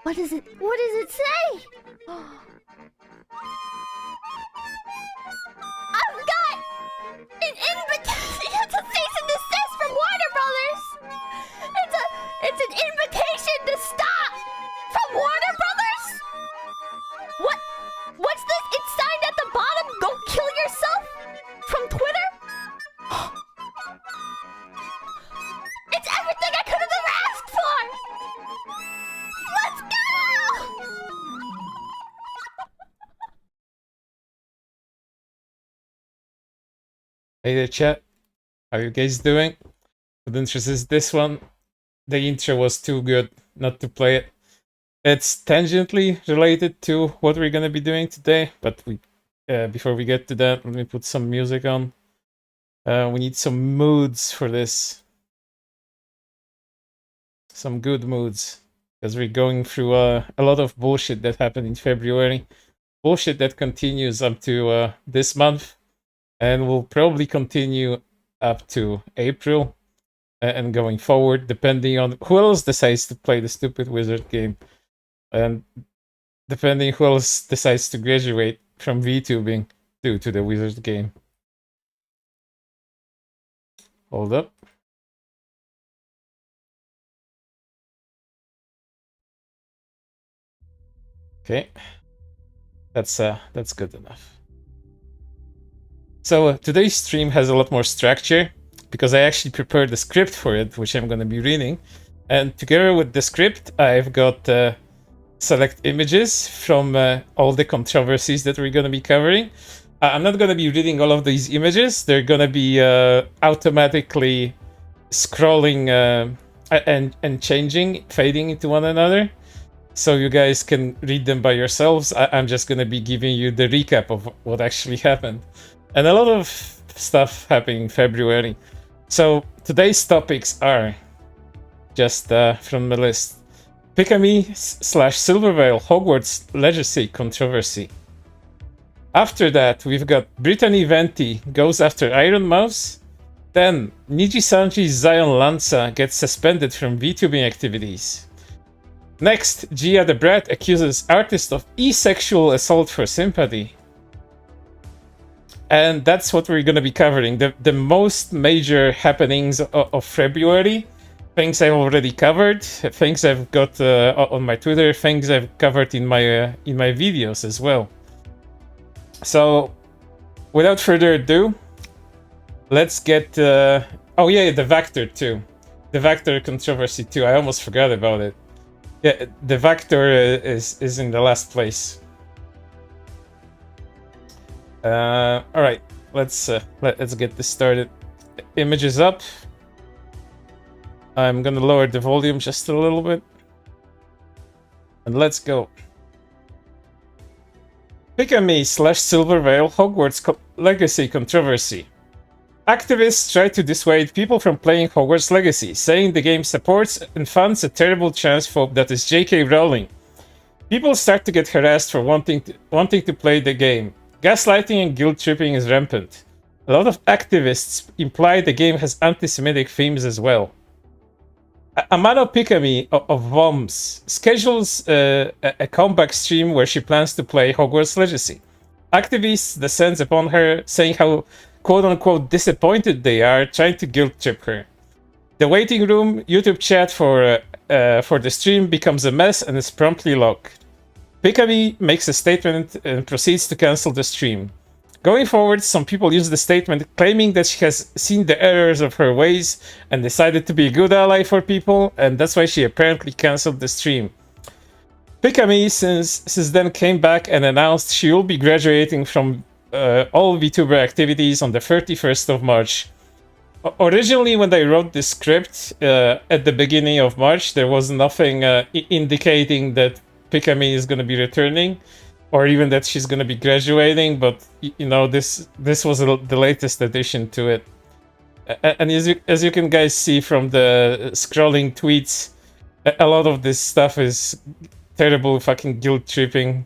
What does it say? I've got an invitation. It's a cease and desist from Warner Brothers. It's an invitation to stop from Warner Brothers. What's this? It's signed at the bottom. Go kill yourself from Twitter. It's everything I could have ever asked for. Let's go! Hey there, chat. How you guys doing? Couldn't resist this one. The intro was too good not to play it. It's tangentially related to what we're gonna be doing today, but before we get to that, let me put some music on. We need some moods for this. Some good moods. Because we're going through a lot of bullshit that happened in February. Bullshit that continues up to this month. And will probably continue up to April. And going forward, depending on who else decides to play the stupid wizard game. And depending who else decides to graduate from VTubing to the wizard game. Hold up. Okay, that's good enough. So today's stream has a lot more structure because I actually prepared the script for it, which I'm going to be reading. And together with the script, I've got select images from all the controversies that we're going to be covering. I'm not going to be reading all of these images. They're going to be automatically scrolling and changing, fading into one another. So you guys can read them by yourselves. I'm just going to be giving you the recap of what actually happened. And a lot of stuff happened in February. So today's topics are just from the list. Pikami/Silvervale Hogwarts Legacy controversy. After that, we've got Brittany Venti goes after Iron Mouse. Then Niji-Sanji Zion Lanza gets suspended from VTubing activities. Next, Gia the Brat accuses artist of e-sexual assault for sympathy. And that's what we're going to be covering. The most major happenings of February. Things I've already covered. Things I've got on my Twitter. Things I've covered in my videos as well. So, without further ado, let's get... oh yeah, the Vector too. The Vector controversy too. I almost forgot about it. Yeah, the Vector is in the last place. All right, let's get this started. Images up. I'm gonna lower the volume just a little bit, and let's go. Pikami/Silvervale Hogwarts Legacy controversy. Activists try to dissuade people from playing Hogwarts Legacy, saying the game supports and funds a terrible transphobe that is J.K. Rowling. People start to get harassed for wanting to play the game. Gaslighting and guilt tripping is rampant. A lot of activists imply the game has anti-Semitic themes as well. Amano Pikami of VOMS schedules a comeback stream where she plans to play Hogwarts Legacy. Activists descend upon her, saying how quote-unquote disappointed they are, trying to guilt trip her. The waiting room YouTube chat for the stream becomes a mess and is promptly locked. Pikami makes a statement and proceeds to cancel the stream. Going forward, some people use the statement claiming that she has seen the errors of her ways and decided to be a good ally for people, and that's why she apparently cancelled the stream. Pikami since then came back and announced she will be graduating from all VTuber activities on the 31st of March. Originally, when they wrote the script at the beginning of March, there was nothing indicating that Pikami is going to be returning, or even that she's going to be graduating. But you know, this was the latest addition to it. And as you can guys see from the scrolling tweets, a lot of this stuff is terrible, fucking guilt tripping,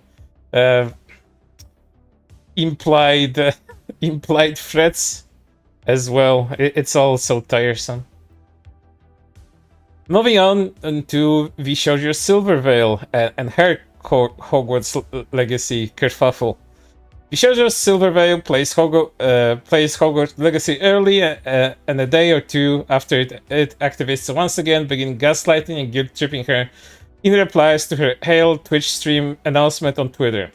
implied threats as well. It's all so tiresome. Moving on to VShojo Silvervale and her Hogwarts Legacy kerfuffle. VShojo Silvervale plays Hogwarts Legacy early, and a day or two after it activists once again begin gaslighting and guilt-tripping her in replies to her Hail Twitch stream announcement on Twitter.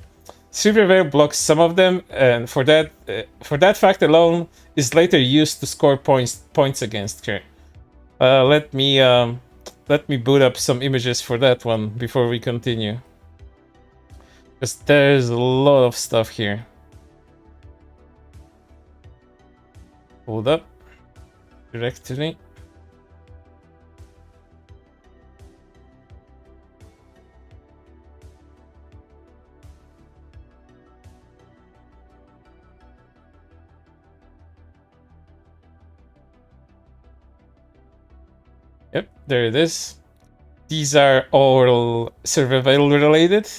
Silvervale blocks some of them, and for that fact alone is later used to score points against her. Let me boot up some images for that one before we continue, because there's a lot of stuff here. Hold up. Directory. Yep, there it is. These are all survival related.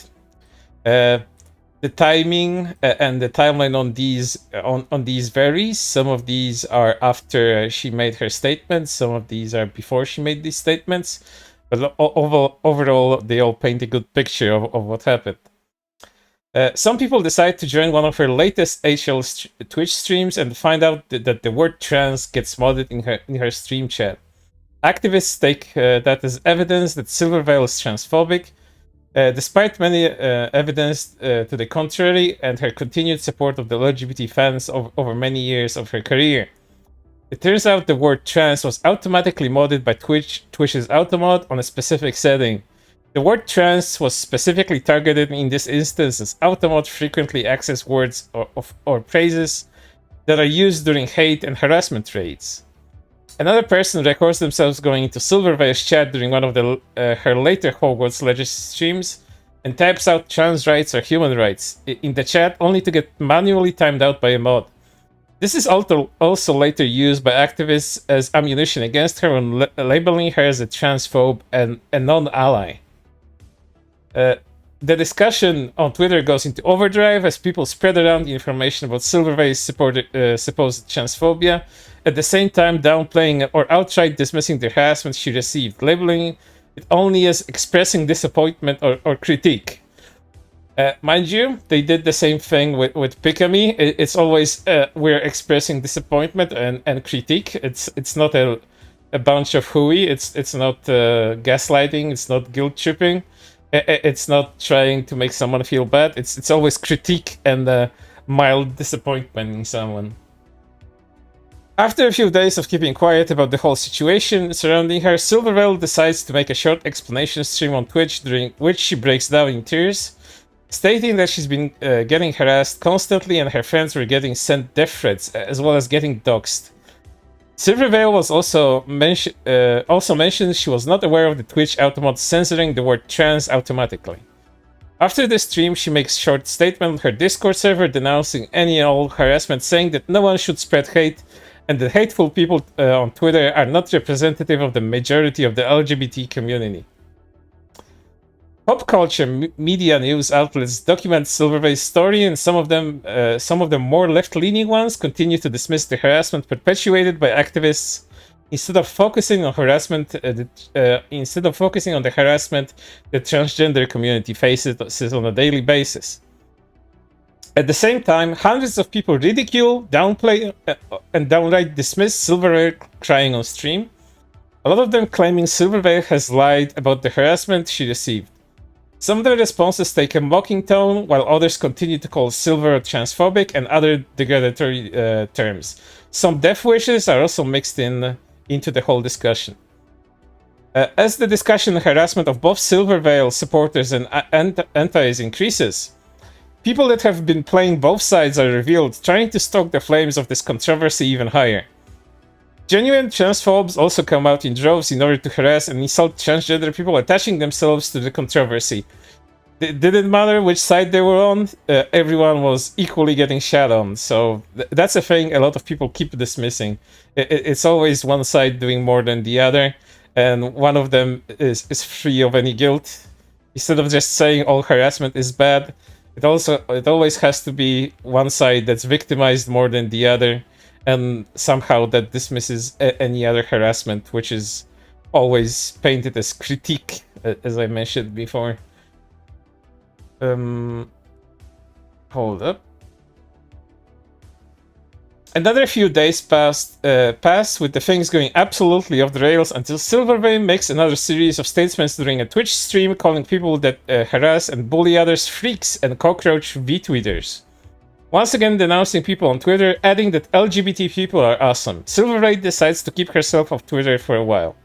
The timing and the timeline on these varies. Some of these are after she made her statements. Some of these are before she made these statements. But overall, they all paint a good picture of what happened. Some people decide to join one of her latest HL Twitch streams and find out that the word trans gets modded in her stream chat. Activists take that as evidence that Silvervale is transphobic, despite many evidence to the contrary, and her continued support of the LGBT fans over many years of her career. It turns out the word trans was automatically modded by Twitch's automod on a specific setting. The word trans was specifically targeted in this instance, as automod frequently access words or phrases that are used during hate and harassment raids. Another person records themselves going into Silvervale's chat during one of her later Hogwarts Legacy streams and types out trans rights or human rights in the chat, only to get manually timed out by a mod. This is also later used by activists as ammunition against her when labeling her as a transphobe and a non-ally. The discussion on Twitter goes into overdrive as people spread around the information about Silvervale's supposed transphobia, at the same time downplaying or outright dismissing the harassment she received, labeling it only as expressing disappointment or critique. Mind you, they did the same thing with Pikami. It's always we're expressing disappointment and critique. It's not a bunch of hooey. It's not gaslighting. It's not guilt tripping. It's not trying to make someone feel bad. It's always critique and mild disappointment in someone. After a few days of keeping quiet about the whole situation surrounding her, Silvervale decides to make a short explanation stream on Twitch, during which she breaks down in tears, stating that she's been getting harassed constantly and her friends were getting sent death threats, as well as getting doxxed. Silvervale was also mentioned she was not aware of the Twitch automod censoring the word trans automatically. After the stream, she makes a short statement on her Discord server denouncing any and all harassment, saying that no one should spread hate and that hateful people on Twitter are not representative of the majority of the LGBT community. Pop culture media news outlets document Silvervale's story, and some of the more left-leaning ones continue to dismiss the harassment perpetuated by activists instead of focusing on the harassment the transgender community faces on a daily basis. At the same time, hundreds of people ridicule, downplay, and downright dismiss Silvervale crying on stream, a lot of them claiming Silvervale has lied about the harassment she received. Some of the responses take a mocking tone, while others continue to call Silver transphobic and other derogatory terms. Some death wishes are also mixed into the whole discussion. As the discussion and harassment of both Silver Veil supporters and antis increases, people that have been playing both sides are revealed, trying to stoke the flames of this controversy even higher. Genuine transphobes also come out in droves in order to harass and insult transgender people attaching themselves to the controversy. It didn't matter which side they were on, everyone was equally getting shat on, so that's a thing a lot of people keep dismissing. It's always one side doing more than the other, and one of them is free of any guilt. Instead of just saying all harassment is bad, it always has to be one side that's victimized more than the other, and somehow that dismisses any other harassment, which is always painted as critique, as I mentioned before. Hold up. Another few days pass with the things going absolutely off the rails until Silvervein makes another series of statements during a Twitch stream calling people that harass and bully others freaks and cockroach VTweeters. Once again denouncing people on Twitter, adding that LGBT people are awesome. Silvervein decides to keep herself off Twitter for a while.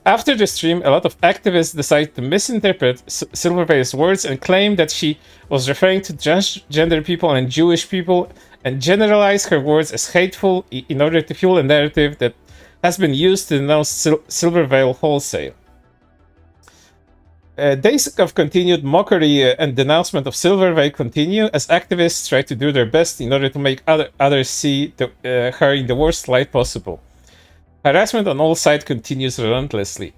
After the stream, a lot of activists decide to misinterpret Silvervein's words and claim that she was referring to transgender people and Jewish people, and generalize her words as hateful in order to fuel a narrative that has been used to denounce Silverveil wholesale. Days of continued mockery and denouncement of Silverveil continue as activists try to do their best in order to make others see her in the worst light possible. Harassment on all sides continues relentlessly.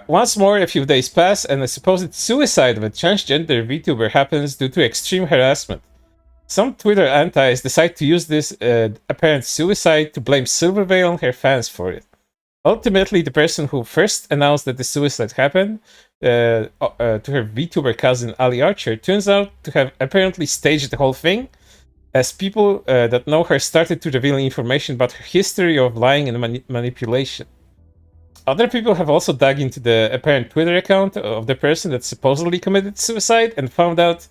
Once more, a few days pass, and a supposed suicide of a transgender VTuber happens due to extreme harassment. Some Twitter antis decide to use this apparent suicide to blame Silverveil and her fans for it. Ultimately, the person who first announced that the suicide happened to her VTuber cousin Ali Archer turns out to have apparently staged the whole thing, as people that know her started to reveal information about her history of lying and manipulation. Other people have also dug into the apparent Twitter account of the person that supposedly committed suicide and found out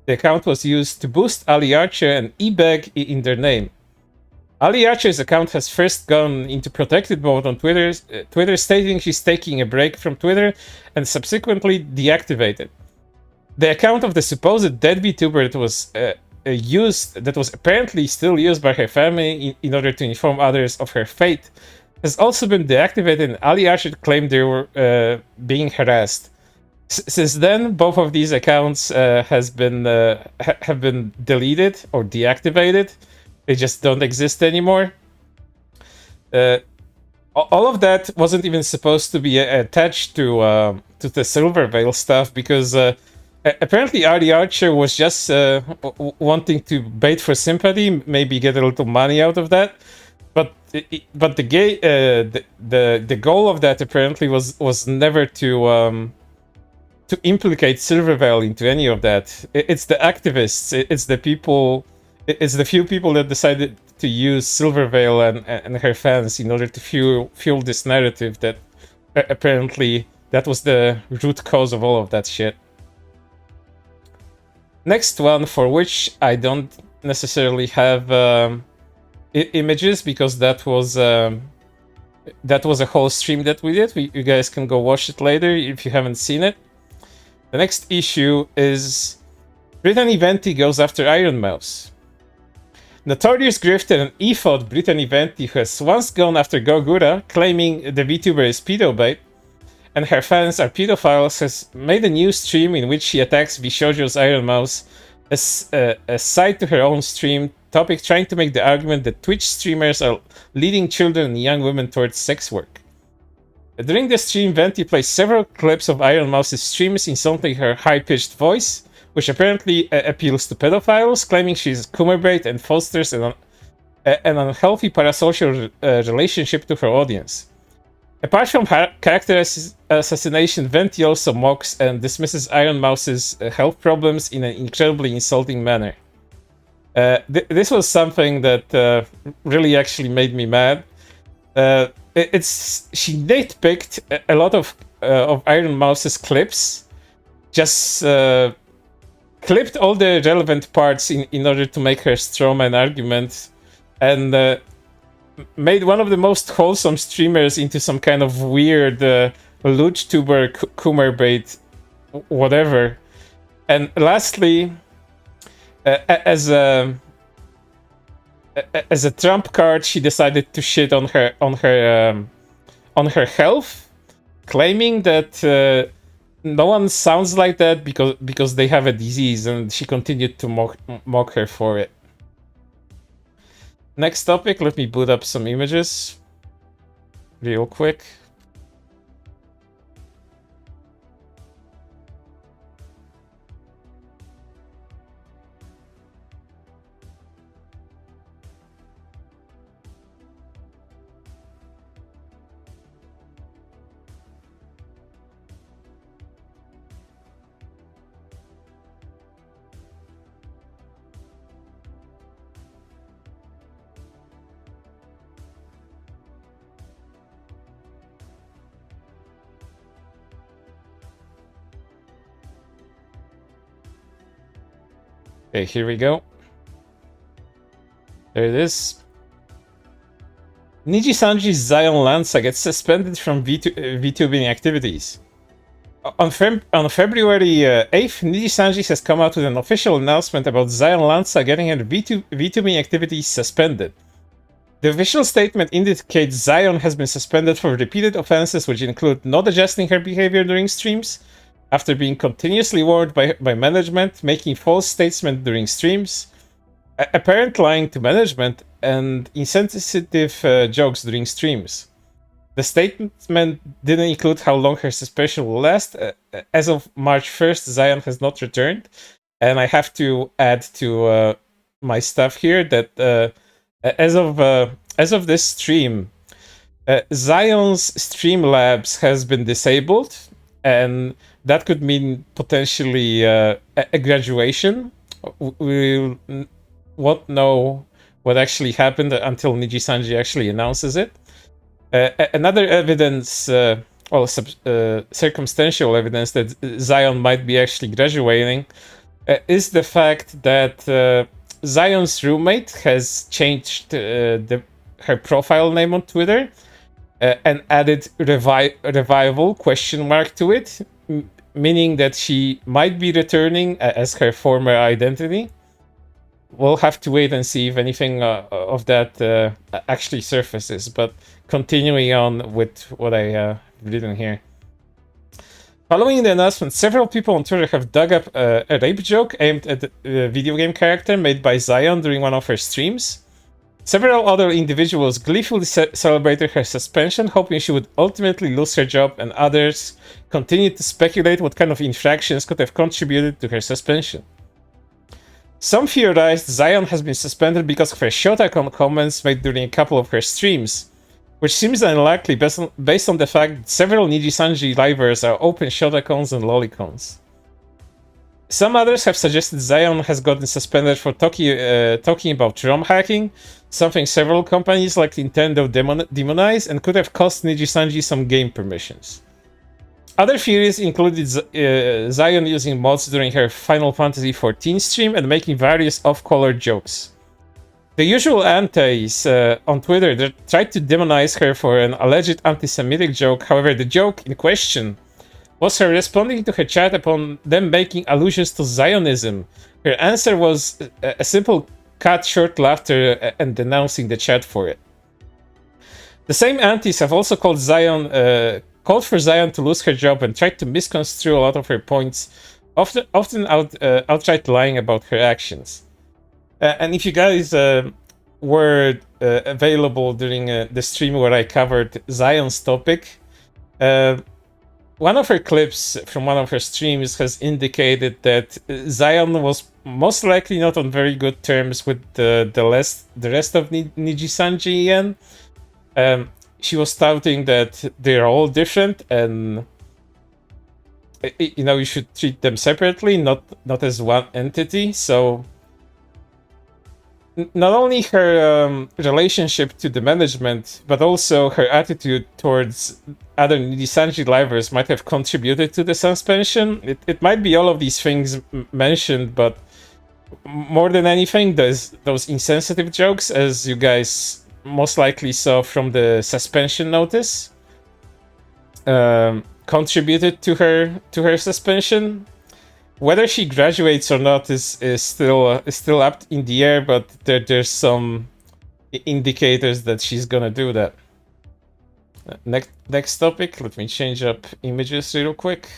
the account was used to boost Ali Archer and e-bag in their name. Ali Archer's account has first gone into protected mode on Twitter, stating she's taking a break from Twitter, and subsequently deactivated. The account of the supposed dead VTuber that was apparently still used by her family in order to inform others of her fate has also been deactivated, and Ali Archer claimed they were being harassed. Since then, both of these accounts have been deleted or deactivated. They just don't exist anymore. All of that wasn't even supposed to be attached to the Silverveil stuff, because apparently Ali Archer was just wanting to bait for sympathy, maybe get a little money out of that. But the goal of that apparently was never to implicate Silverveil into any of that. It's the activists, it's the people. It's the few people that decided to use Silverveil and her fans in order to fuel this narrative that apparently that was the root cause of all of that shit. Next one, for which I don't necessarily have images, because that was a whole stream that we did. You guys can go watch it later if you haven't seen it. The next issue is Brittany Venti goes after Iron Mouse. Notorious grifter and ephod Brittany Venti, who has once gone after Gogura, claiming the VTuber is pedobait, and her fans are pedophiles, has made a new stream in which she attacks VShojo's Iron Mouse as a side to her own stream topic, trying to make the argument that Twitch streamers are leading children and young women towards sex work. During the stream, Venti plays several clips of Iron Mouse's streams insulting her high-pitched voice, which apparently appeals to pedophiles, claiming she's Kummerbait and fosters an unhealthy parasocial relationship to her audience. Apart from character assassination, Venti also mocks and dismisses Iron Mouse's health problems in an incredibly insulting manner. This was something that really actually made me mad. She nitpicked a lot of of Iron Mouse's clips, just clipped all the relevant parts in order to make her strawman argument, and made one of the most wholesome streamers into some kind of weird VTuber Coomer bait, whatever. And lastly, as a trump card, she decided to shit on her health, claiming that no one sounds like that because they have a disease, and she continued to mock her for it. Next topic, let me boot up some images real quick. Okay, here we go. There it is. Niji-sanji's Zion Lanza gets suspended from VTubing activities. On February 8th, Niji-sanji has come out with an official announcement about Zion Lanza getting her VTubing activities suspended. The official statement indicates Zion has been suspended for repeated offenses, which include not adjusting her behavior during streams, after being continuously warned by management, making false statements during streams, apparent lying to management, and insensitive jokes during streams. The statement didn't include how long her suspension will last. As of March 1st, Zion has not returned, and I have to add to my stuff here that as of this stream, Zion's Streamlabs has been disabled, and that could mean potentially a graduation. We won't know what actually happened until Niji-sanji actually announces it. Another evidence, circumstantial evidence that Zion might be actually graduating is the fact that Zion's roommate has changed her profile name on Twitter and added revival ? To it, meaning that she might be returning as her former identity. We'll have to wait and see if anything of that actually surfaces, but continuing on with what I have written here. Following the announcement, several people on Twitter have dug up a rape joke aimed at a video game character made by Zion during one of her streams. Several other individuals gleefully celebrated her suspension, hoping she would ultimately lose her job, and others continued to speculate what kind of infractions could have contributed to her suspension. Some theorized Zion has been suspended because of her Shotacon comments made during a couple of her streams, which seems unlikely based on the fact that several Niji-sanji livers are open Shotacons and Lolicons. Some others have suggested Zion has gotten suspended for talking about ROM hacking, something several companies like Nintendo demonize and could have cost Niji-sanji some game permissions. Other theories included Zion using mods during her Final Fantasy XIV stream and making various off-color jokes. The usual antis on Twitter tried to demonize her for an alleged anti-Semitic joke. However, the joke in question was her responding to her chat upon them making allusions to Zionism. Her answer was a simple cut short laughter and denouncing the chat for it. The same antis have also called for Zion to lose her job and tried to misconstrue a lot of her points, often outright lying about her actions. And if you guys were available during the stream where I covered Zion's topic, one of her clips from one of her streams has indicated that Zion was most likely not on very good terms with the rest of Niji-sanji. She was touting that they're all different and you should treat them separately, not as one entity. So not only her relationship to the management, but also her attitude towards other Nisanji livers might have contributed to the suspension. It might be all of these things mentioned, but more than anything, those insensitive jokes, as you guys most likely saw from the suspension notice, contributed to her suspension. Whether she graduates or not is still up in the air, but there's some indicators that she's gonna do that. Next topic. Let me change up images real quick.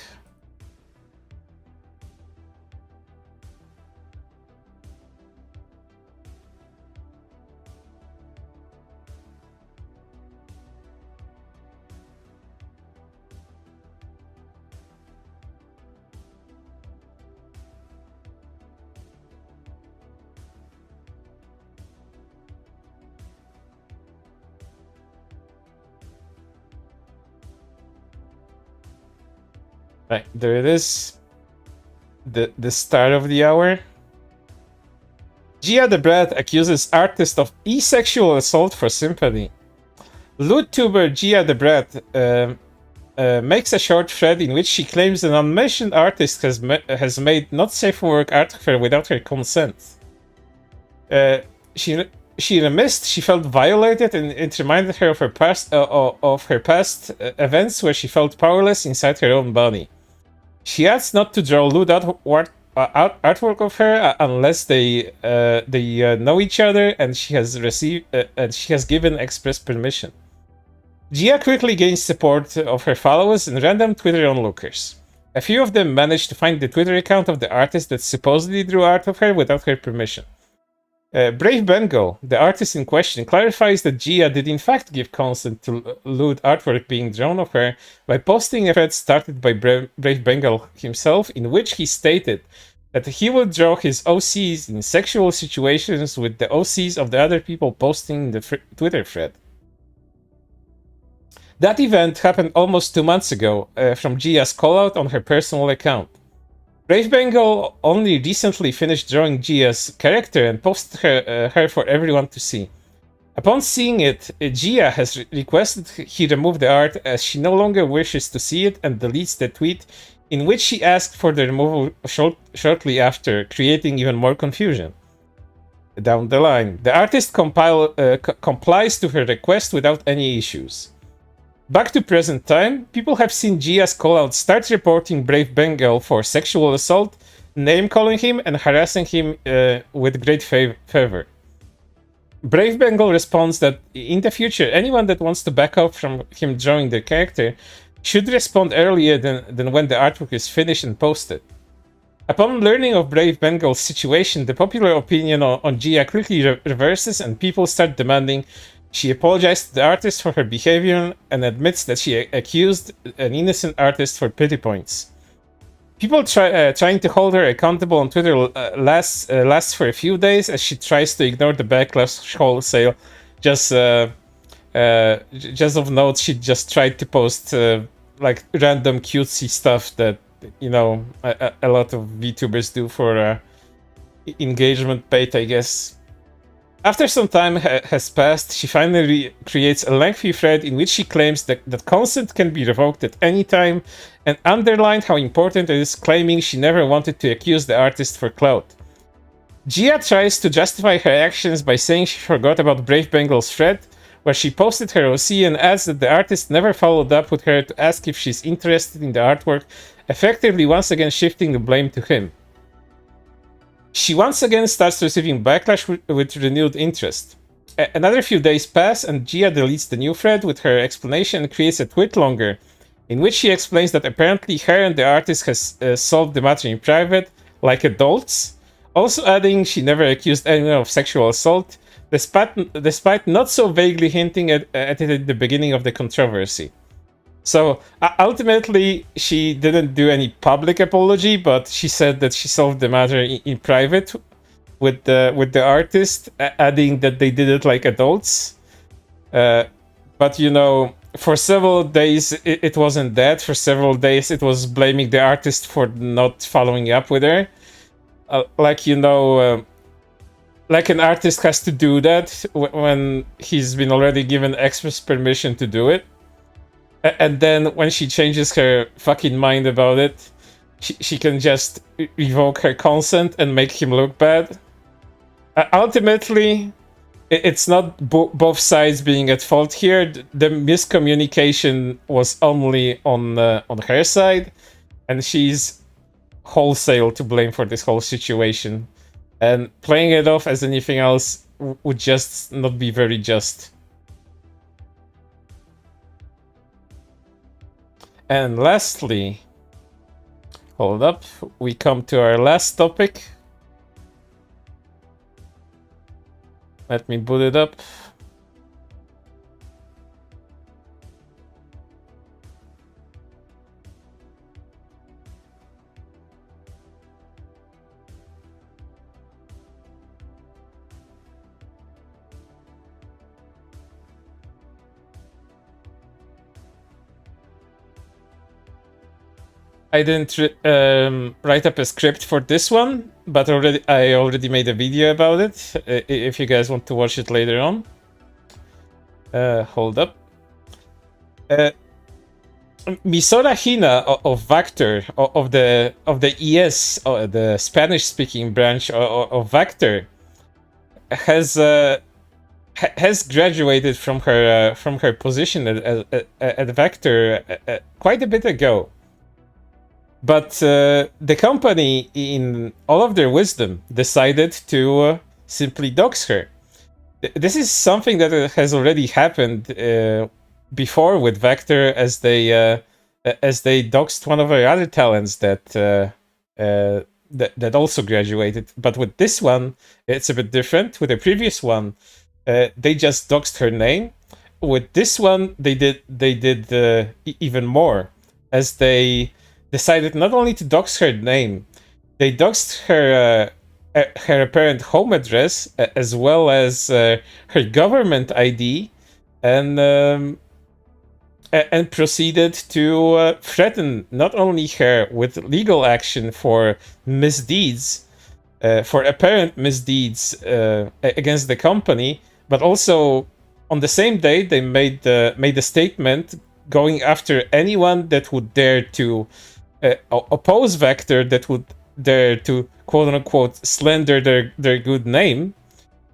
Right, there it is. The start of the hour. Gia the Brat accuses artist of asexual assault for sympathy. LootTuber Gia the Brat makes a short thread in which she claims an unmentioned artist has made not safe for work art of her without her consent. She reminisced she felt violated, and it reminded her of her past events where she felt powerless inside her own body. She adds not to draw lewd artwork of her unless they know each other, and she has given express permission. Gia quickly gains support of her followers and random Twitter onlookers. A few of them managed to find the Twitter account of the artist that supposedly drew art of her without her permission. Brave Bengal, the artist in question, clarifies that Gia did in fact give consent to lewd artwork being drawn of her by posting a thread started by Brave Bengal himself, in which he stated that he would draw his OCs in sexual situations with the OCs of the other people posting the Twitter thread. That event happened almost 2 months ago from Gia's callout on her personal account. Brave Bengal only recently finished drawing Gia's character and posted her for everyone to see. Upon seeing it, Gia has requested he remove the art as she no longer wishes to see it, and deletes the tweet in which she asked for the removal shortly after, creating even more confusion. Down the line, the artist complies to her request without any issues. Back to present time, people have seen Gia's callout start reporting Brave Bengal for sexual assault, name-calling him and harassing him with great favor. Brave Bengal responds that in the future, anyone that wants to back up from him drawing their character should respond earlier than when the artwork is finished and posted. Upon learning of Brave Bengal's situation, the popular opinion on Gia quickly reverses, and people start demanding she apologized to the artist for her behavior and admits that she accused an innocent artist for pity points. People trying to hold her accountable on Twitter lasts for a few days as she tries to ignore the backlash wholesale. Just of note, she just tried to post like random cutesy stuff that, you know, a lot of VTubers do for engagement bait, I guess. After some time has passed, she finally creates a lengthy thread in which she claims that consent can be revoked at any time, and underlined how important it is, claiming she never wanted to accuse the artist for clout. Gia tries to justify her actions by saying she forgot about Brave Bengal's thread, where she posted her OC, and adds that the artist never followed up with her to ask if she's interested in the artwork, effectively once again shifting the blame to him. She once again starts receiving backlash with renewed interest. Another few days pass, and Gia deletes the new thread with her explanation and creates a tweet longer, in which she explains that apparently her and the artist has solved the matter in private, like adults, also adding she never accused anyone of sexual assault, despite not so vaguely hinting at it at the beginning of the controversy. So ultimately, she didn't do any public apology, but she said that she solved the matter in private with the artist, adding that they did it like adults. But you know, for several days it wasn't that. For several days it was blaming the artist for not following up with her. Like, you know, like an artist has to do that when he's been already given express permission to do it. And then when she changes her fucking mind about it, she can just revoke her consent and make him look bad. Ultimately, it's not both sides being at fault here. The miscommunication was only on her side, and she's wholesale to blame for this whole situation. And playing it off as anything else would just not be very just. And lastly, hold up, we come to our last topic. Let me boot it up. I didn't write up a script for this one, but I already made a video about it. If you guys want to watch it later on, hold up. Misora Hina of Vector of the ES, the Spanish-speaking branch of Vector, has graduated from her position at Vector quite a bit ago. But the company, in all of their wisdom, decided to simply dox her. This is something that has already happened before with Vector, as they doxed one of our other talents that also graduated. But with this one, it's a bit different. With the previous one, they just doxed her name. With this one, they did even more, as they decided not only to dox her name, they doxed her apparent home address, as well as her government ID, and proceeded to threaten not only her with legal action for misdeeds, for apparent misdeeds against the company, but also on the same day they made a statement going after anyone that would dare to oppose Vector, that would dare to quote-unquote slander their good name,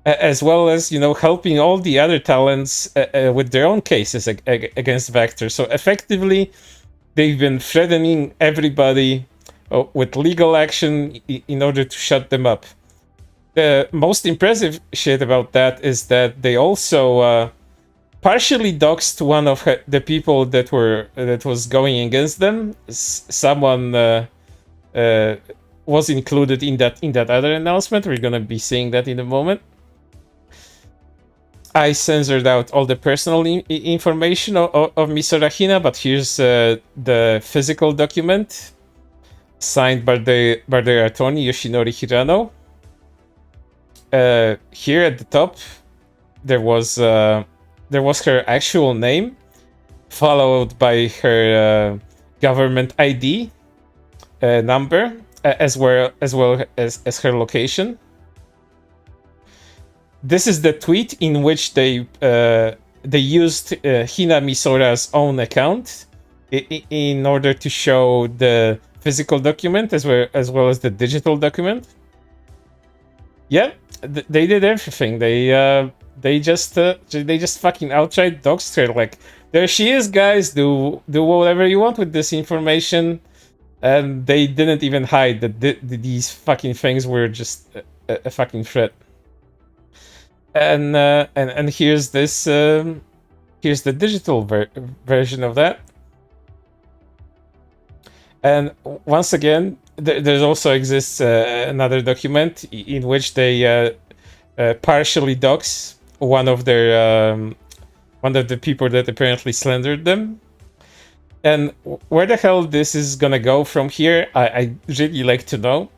as well as, helping all the other talents with their own cases against Vector. So effectively, they've been threatening everybody with legal action in order to shut them up. The most impressive shit about that is that they also partially doxed one of the people that was going against them. Someone was included in that other announcement. We're gonna be seeing that in a moment. I censored out all the personal information of Misora Hina, but here's the physical document signed by their attorney Yoshinori Hirano. Here at the top, there was her actual name, followed by her government ID number, as well as her location. This is the tweet in which they used Hina Misora's own account in order to show the physical document as well as the digital document. Yeah, they did everything. They just fucking outright doxed her. Like, there she is, guys. Do whatever you want with this information, and they didn't even hide that these fucking things were just a fucking threat. And here's this here's the digital version of that. And once again, there also exists another document in which they partially dox one of the people that apparently slandered them. And where the hell this is gonna go from here, I really like to know.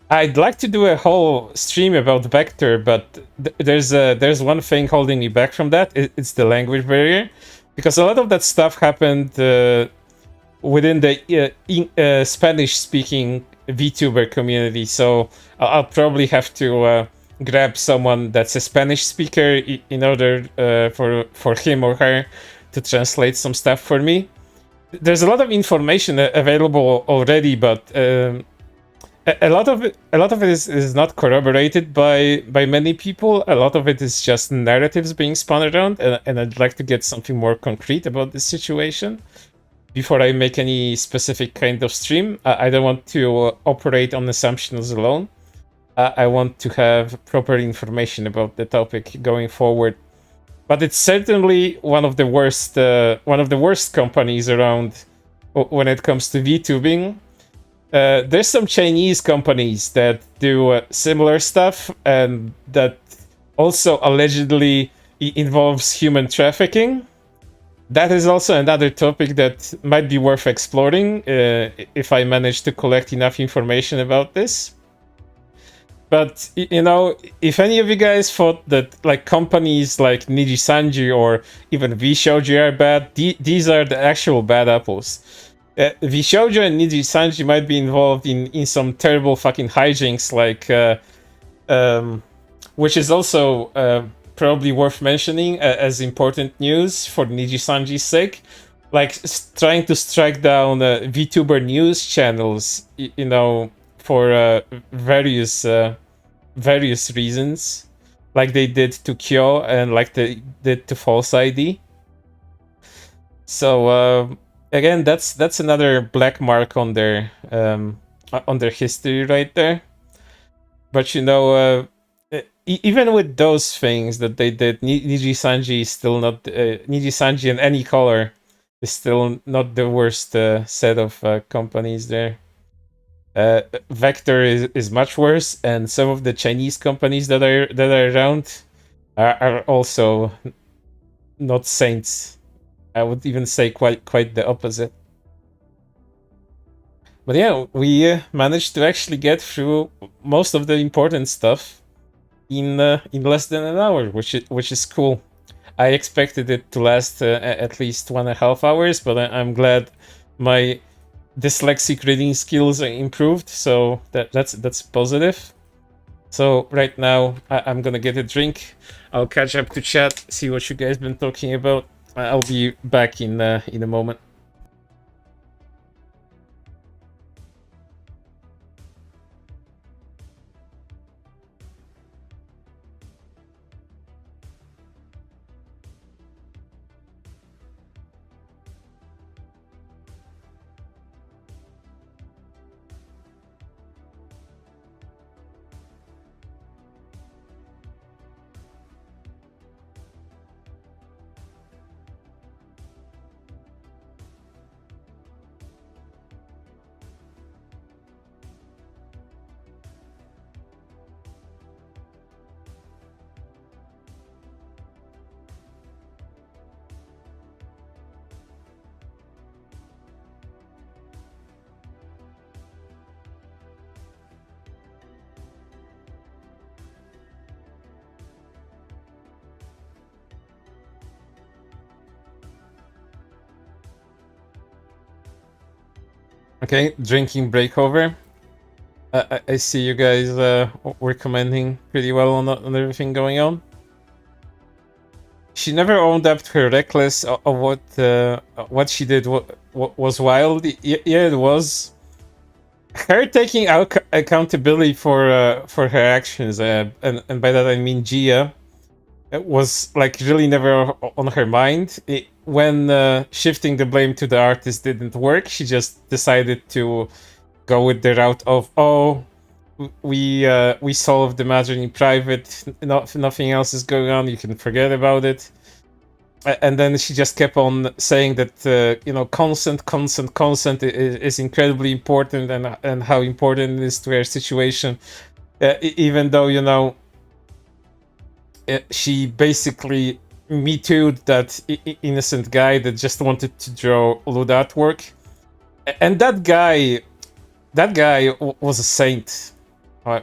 I'd like to do a whole stream about Vector, but there's one thing holding me back from that. It's the language barrier, because a lot of that stuff happened within the Spanish-speaking VTuber community. So I'll probably have to grab someone that's a Spanish speaker in order for him or her to translate some stuff for me. There's a lot of information available already, but a lot of it is not corroborated by many people. A lot of it is just narratives being spun around, and I'd like to get something more concrete about this situation before I make any specific kind of stream. I don't want to operate on assumptions alone. I want to have proper information about the topic going forward. But it's certainly one of the worst companies around when it comes to VTubing. There's some Chinese companies that do similar stuff, and that also allegedly involves human trafficking. That is also another topic that might be worth exploring if I manage to collect enough information about this. But, you know, if any of you guys thought that like companies like Nijisanji or even VShojo are bad, these are the actual bad apples. VShojo and Nijisanji might be involved in some terrible fucking hijinks, like, which is also probably worth mentioning as important news for Nijisanji's sake. Like trying to strike down VTuber news channels, you know, for various reasons, like they did to Kyo and like they did to False ID. So again, that's another black mark on their history right there. But you know, even with those things that they did, Nijisanji is still not Nijisanji and Any Color is still not the worst set of companies there. Vector is much worse, and some of the Chinese companies that are around are also not saints. I would even say quite the opposite. But yeah, we managed to actually get through most of the important stuff in less than an hour, which is cool. I expected it to last at least 1.5 hours, but I'm glad my dyslexic reading skills are improved, so that's positive. So right now I'm gonna get a drink. I'll catch up to chat, see what you guys been talking about. I'll be back in a moment. Okay, drinking break over. I see you guys were commenting pretty well on everything going on. She never owned up to her reckless of what she did. What was wild? Yeah, it was. Her taking accountability for her actions, and by that I mean Gia, it was like really never on her mind. When shifting the blame to the artist didn't work, she just decided to go with the route of, oh, we solved the matter in private. Nothing else is going on. You can forget about it. And then she just kept on saying that you know, consent is incredibly important, and how important it is to her situation, even though, you know, she basically me too'd that innocent guy that just wanted to draw lewd artwork, and that guy was a saint.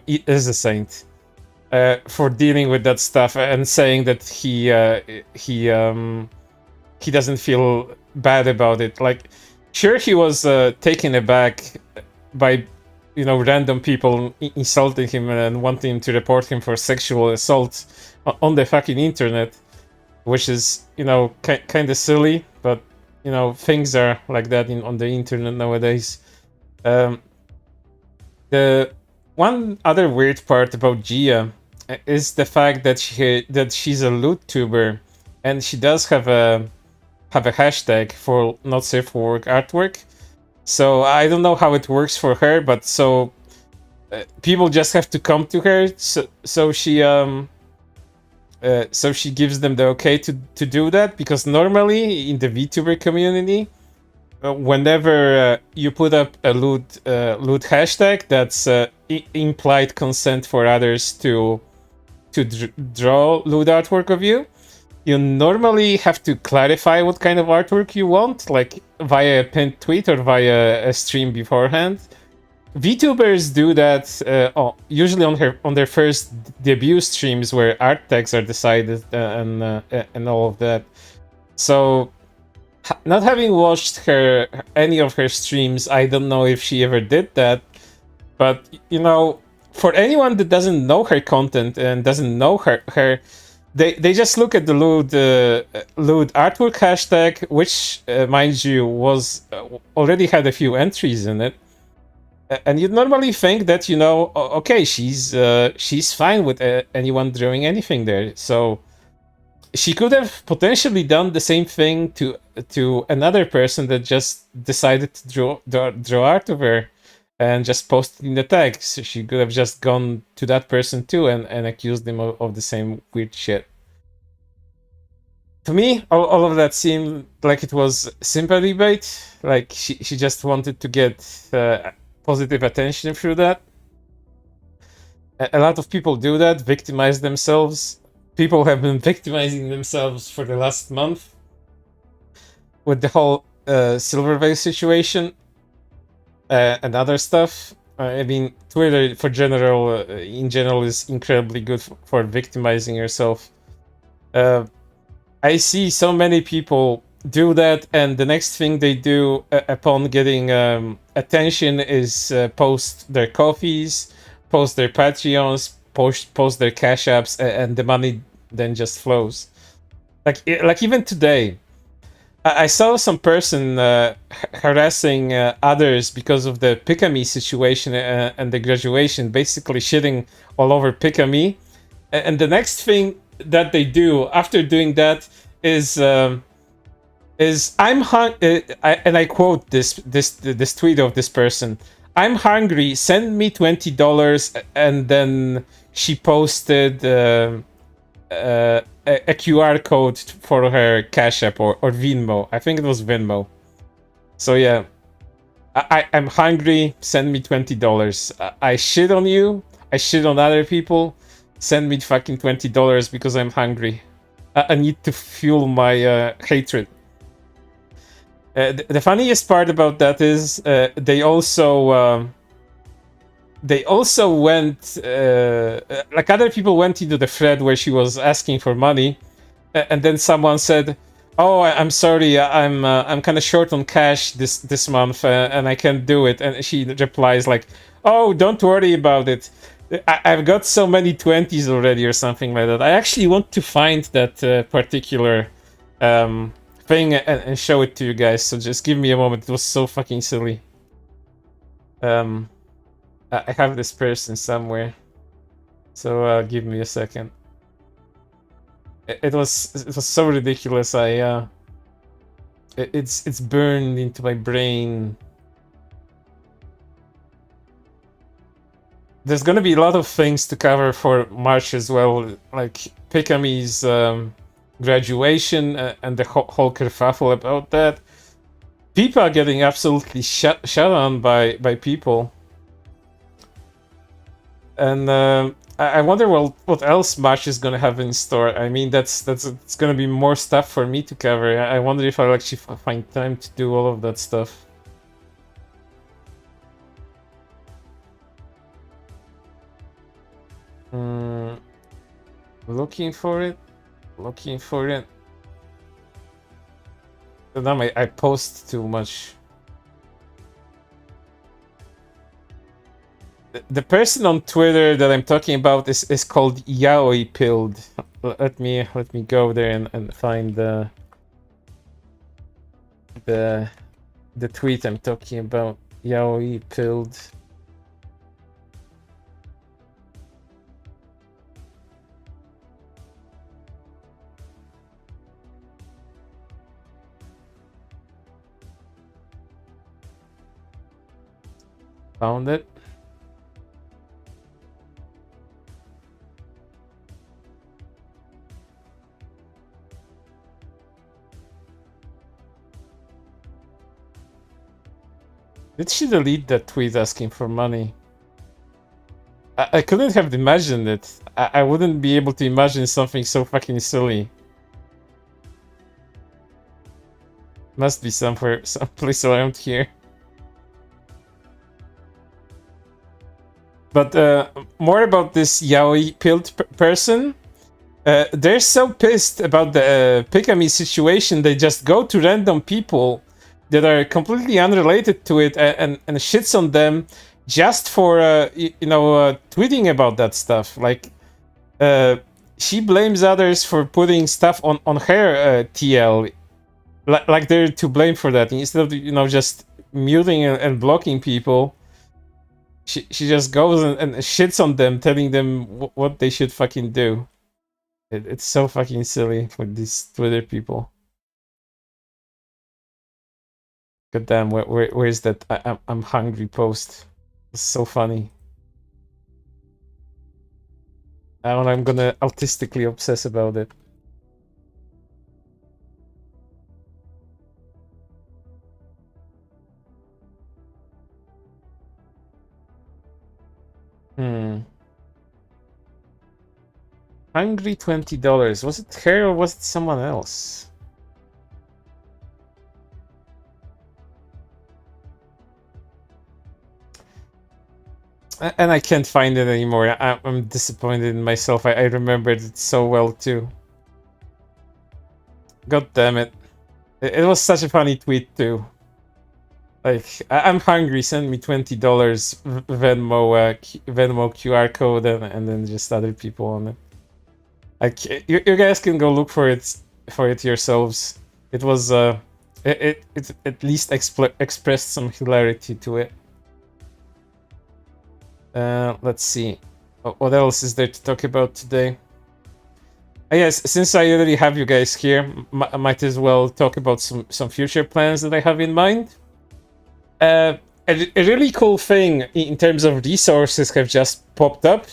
He is a saint. For dealing with that stuff and saying that he doesn't feel bad about it. Like, sure, he was taken aback by random people insulting him and wanting him to report him for sexual assault on the fucking internet, which is, kind of silly, but, things are like that on the internet nowadays. The one other weird part about Gia is the fact that she's a loot tuber, and she does have a hashtag for not safe for work artwork. So I don't know how it works for her, but so people just have to come to her. So she gives them the okay to do that, because normally in the VTuber community, whenever you put up a loot hashtag, that's implied consent for others to draw loot artwork of you. You normally have to clarify what kind of artwork you want, like via a pinned tweet or via a stream beforehand. VTubers do that usually on their first debut streams, where art tags are decided and all of that. So, not having watched any of her streams, I don't know if she ever did that. But for anyone that doesn't know her content and doesn't know her, they just look at the loot artwork hashtag, which, mind you, was already had a few entries in it. And you'd normally think that, okay, she's fine with anyone drawing anything there. So she could have potentially done the same thing to another person that just decided to draw art of her and just posted in the tag. So she could have just gone to that person too and accused them of the same weird shit. To me, all of that seemed like it was sympathy bait. Like she just wanted to get positive attention through that. A lot of people do that, victimize themselves. People have been victimizing themselves for the last month with the whole Silver Veil situation and other stuff. I mean, Twitter in general is incredibly good for victimizing yourself. I see so many people do that, and the next thing they do upon getting attention is post their coffees, post their Patreons, post their Cash Apps, and the money then just flows. Like even today, I saw some person harassing others because of the Pick-a-Me situation and the graduation, basically shitting all over Pick-a-Me. And the next thing that they do after doing that is I'm and I quote this tweet of this person: "I'm hungry. Send me $20." And then she posted a QR code for her Cash App or Venmo. I think it was Venmo. So yeah, I'm hungry. Send me $20. I shit on you. I shit on other people. Send me fucking $20 because I'm hungry. I need to fuel my hatred. The funniest part about that is they also went like other people went into the thread where she was asking for money, and then someone said, "Oh, I'm sorry, I'm kind of short on cash this month, and I can't do it." And she replies like, "Oh, don't worry about it. I've got so many 20s already," or something like that. I actually want to find that particular thing and show it to you guys. So just give me a moment. It was so fucking silly. I have this person somewhere, so give me a second. It was so ridiculous. It's burned into my brain. There's gonna be a lot of things to cover for March as well, like Pick-a-Me's graduation and the whole kerfuffle about that. People are getting absolutely shut on by people. And I wonder what else March is gonna have in store. I mean, it's gonna be more stuff for me to cover. I wonder if I'll actually find time to do all of that stuff. Looking for it. Now I post too much. The person on Twitter that I'm talking about is called Yaoi Pilled. Let me go there and find the tweet I'm talking about. Yaoi Pilled. Found it. Did she delete that tweet asking for money? I couldn't have imagined it. I wouldn't be able to imagine something so fucking silly. Must be somewhere, someplace around here. But more about this yaoi pilled person. They're so pissed about the Pikami situation, they just go to random people that are completely unrelated to it and shits on them just for tweeting about that stuff. Like she blames others for putting stuff on her TL, like they're to blame for that instead of just muting and blocking people. She just goes and shits on them, telling them what they should fucking do. It's so fucking silly for these Twitter people. God damn, where is that I'm hungry post? It's so funny. I'm gonna autistically obsess about it. Hungry $20. Was it her or was it someone else? And I can't find it anymore. I'm disappointed in myself. I remembered it so well too. God damn it. It was such a funny tweet too. Like, I'm hungry, send me $20 Venmo QR code and then just other people on it. Like, you guys can go look for it yourselves. It was it at least expressed some hilarity to it. Let's see. What else is there to talk about today? Yes, since I already have you guys here, I might as well talk about some future plans that I have in mind. A really cool thing in terms of resources have just popped up,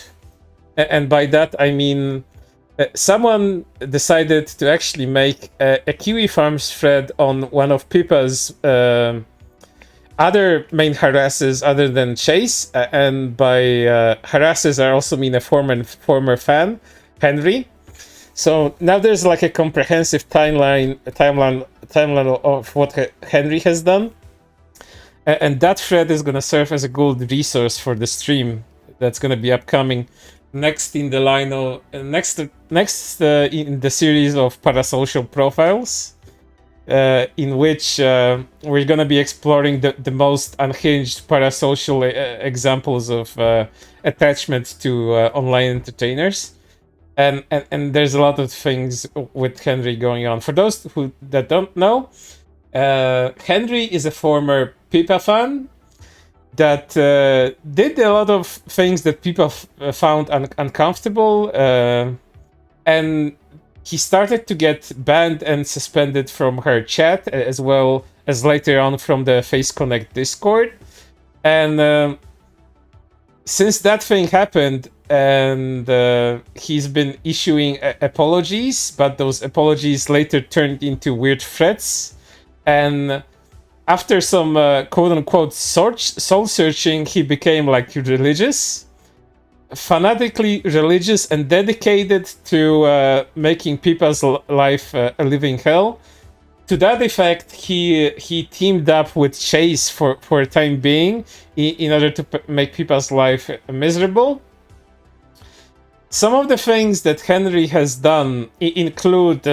and by that I mean someone decided to actually make a Kiwi Farms thread on one of Pippa's other main harasses other than Chase, and by harasses I also mean a former fan, Henry. So now there's like a comprehensive timeline of what Henry has done, and that thread is gonna serve as a good resource for the stream that's gonna be upcoming next in the line of next in the series of parasocial profiles, in which we're gonna be exploring the most unhinged parasocial examples of attachment to online entertainers. And there's a lot of things with Henry going on. For those that don't know, Henry is a former Pippa fan that did a lot of things that people found uncomfortable, and he started to get banned and suspended from her chat, as well as later on from the Face Connect Discord. And since that thing happened, and he's been issuing apologies, but those apologies later turned into weird threats. And after some quote-unquote soul searching, he became like fanatically religious and dedicated to making Pippa's life a living hell. To that effect, he teamed up with Chase for a time being in order to make Pippa's life miserable. Some of the things that Henry has done include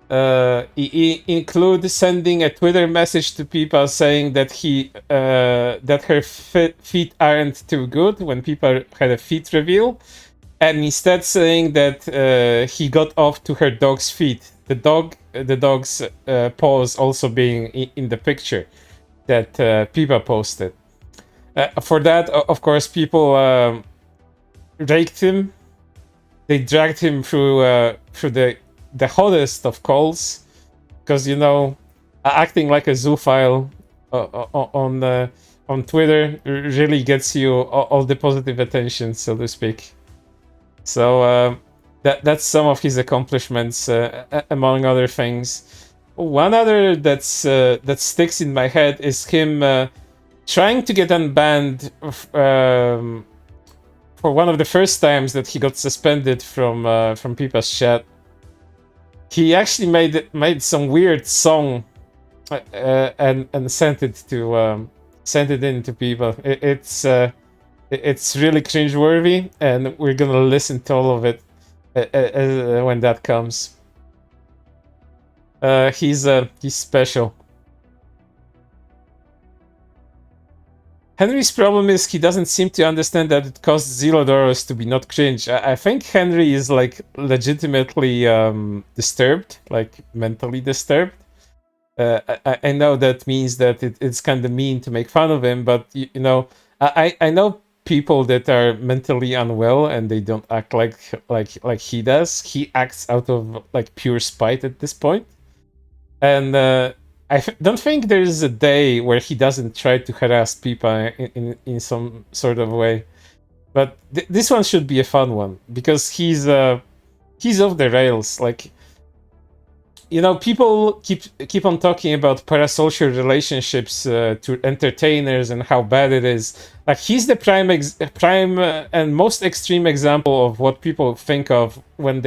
include sending a Twitter message to people saying that that her feet aren't too good when people had a feet reveal, and instead saying that he got off to her dog's feet. The dog's paws also being in the picture that Pipa posted. For that, of course, people raked him. They dragged him through the hottest of calls, because acting like a zoophile on Twitter really gets you all the positive attention, so to speak. So that's some of his accomplishments, among other things. One other that sticks in my head is him trying to get unbanned for one of the first times that he got suspended from Pipa's chat. He actually made some weird song and sent it in to people. It's really cringeworthy, and we're gonna listen to all of it when that comes. He's special. Henry's problem is he doesn't seem to understand that it costs $0 to be not cringe. I think Henry is like legitimately disturbed, like mentally disturbed. I know that means that it's kind of mean to make fun of him, but I know people that are mentally unwell and they don't act like he does. He acts out of like pure spite at this point, and don't think there is a day where he doesn't try to harass people in some sort of way. But this one should be a fun one, because he's off the rails. Like, people keep on talking about parasocial relationships to entertainers and how bad it is. Like, he's the prime and most extreme example of what people think of when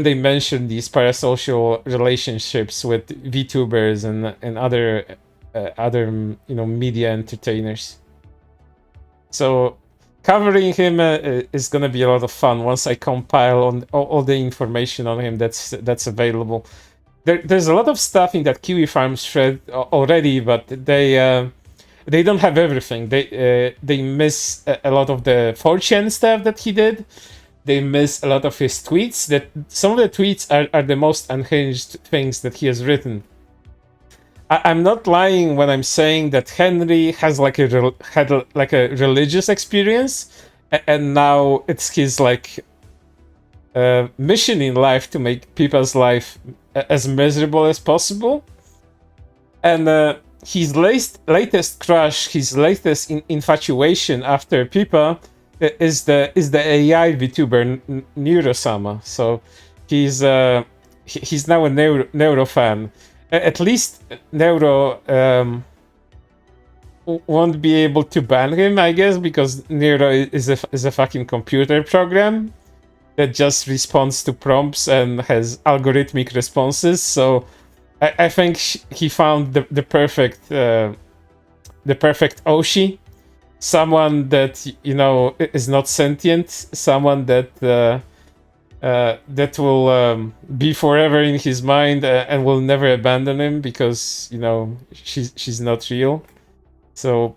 they mention these parasocial relationships with VTubers and other media entertainers. So covering him is gonna be a lot of fun once I compile on all the information on him that's available. There's a lot of stuff in that Kiwi Farms thread already, but they don't have everything. They miss a lot of the 4chan stuff that he did. They miss a lot of his tweets. That some of the tweets are the most unhinged things that he has written. I'm not lying when I'm saying that Henry has had a religious experience, and now it's his mission in life to make people's life as miserable as possible. And his latest crush, his latest infatuation after Pipa, is the AI VTuber Neurosama. So he's now a Neuro fan. At least Neuro won't be able to ban him, I guess, because Neuro is a fucking computer program that just responds to prompts and has algorithmic responses. So I think he found the perfect Oshi. Someone that is not sentient, someone that will be forever in his mind and will never abandon him, because she's not real. So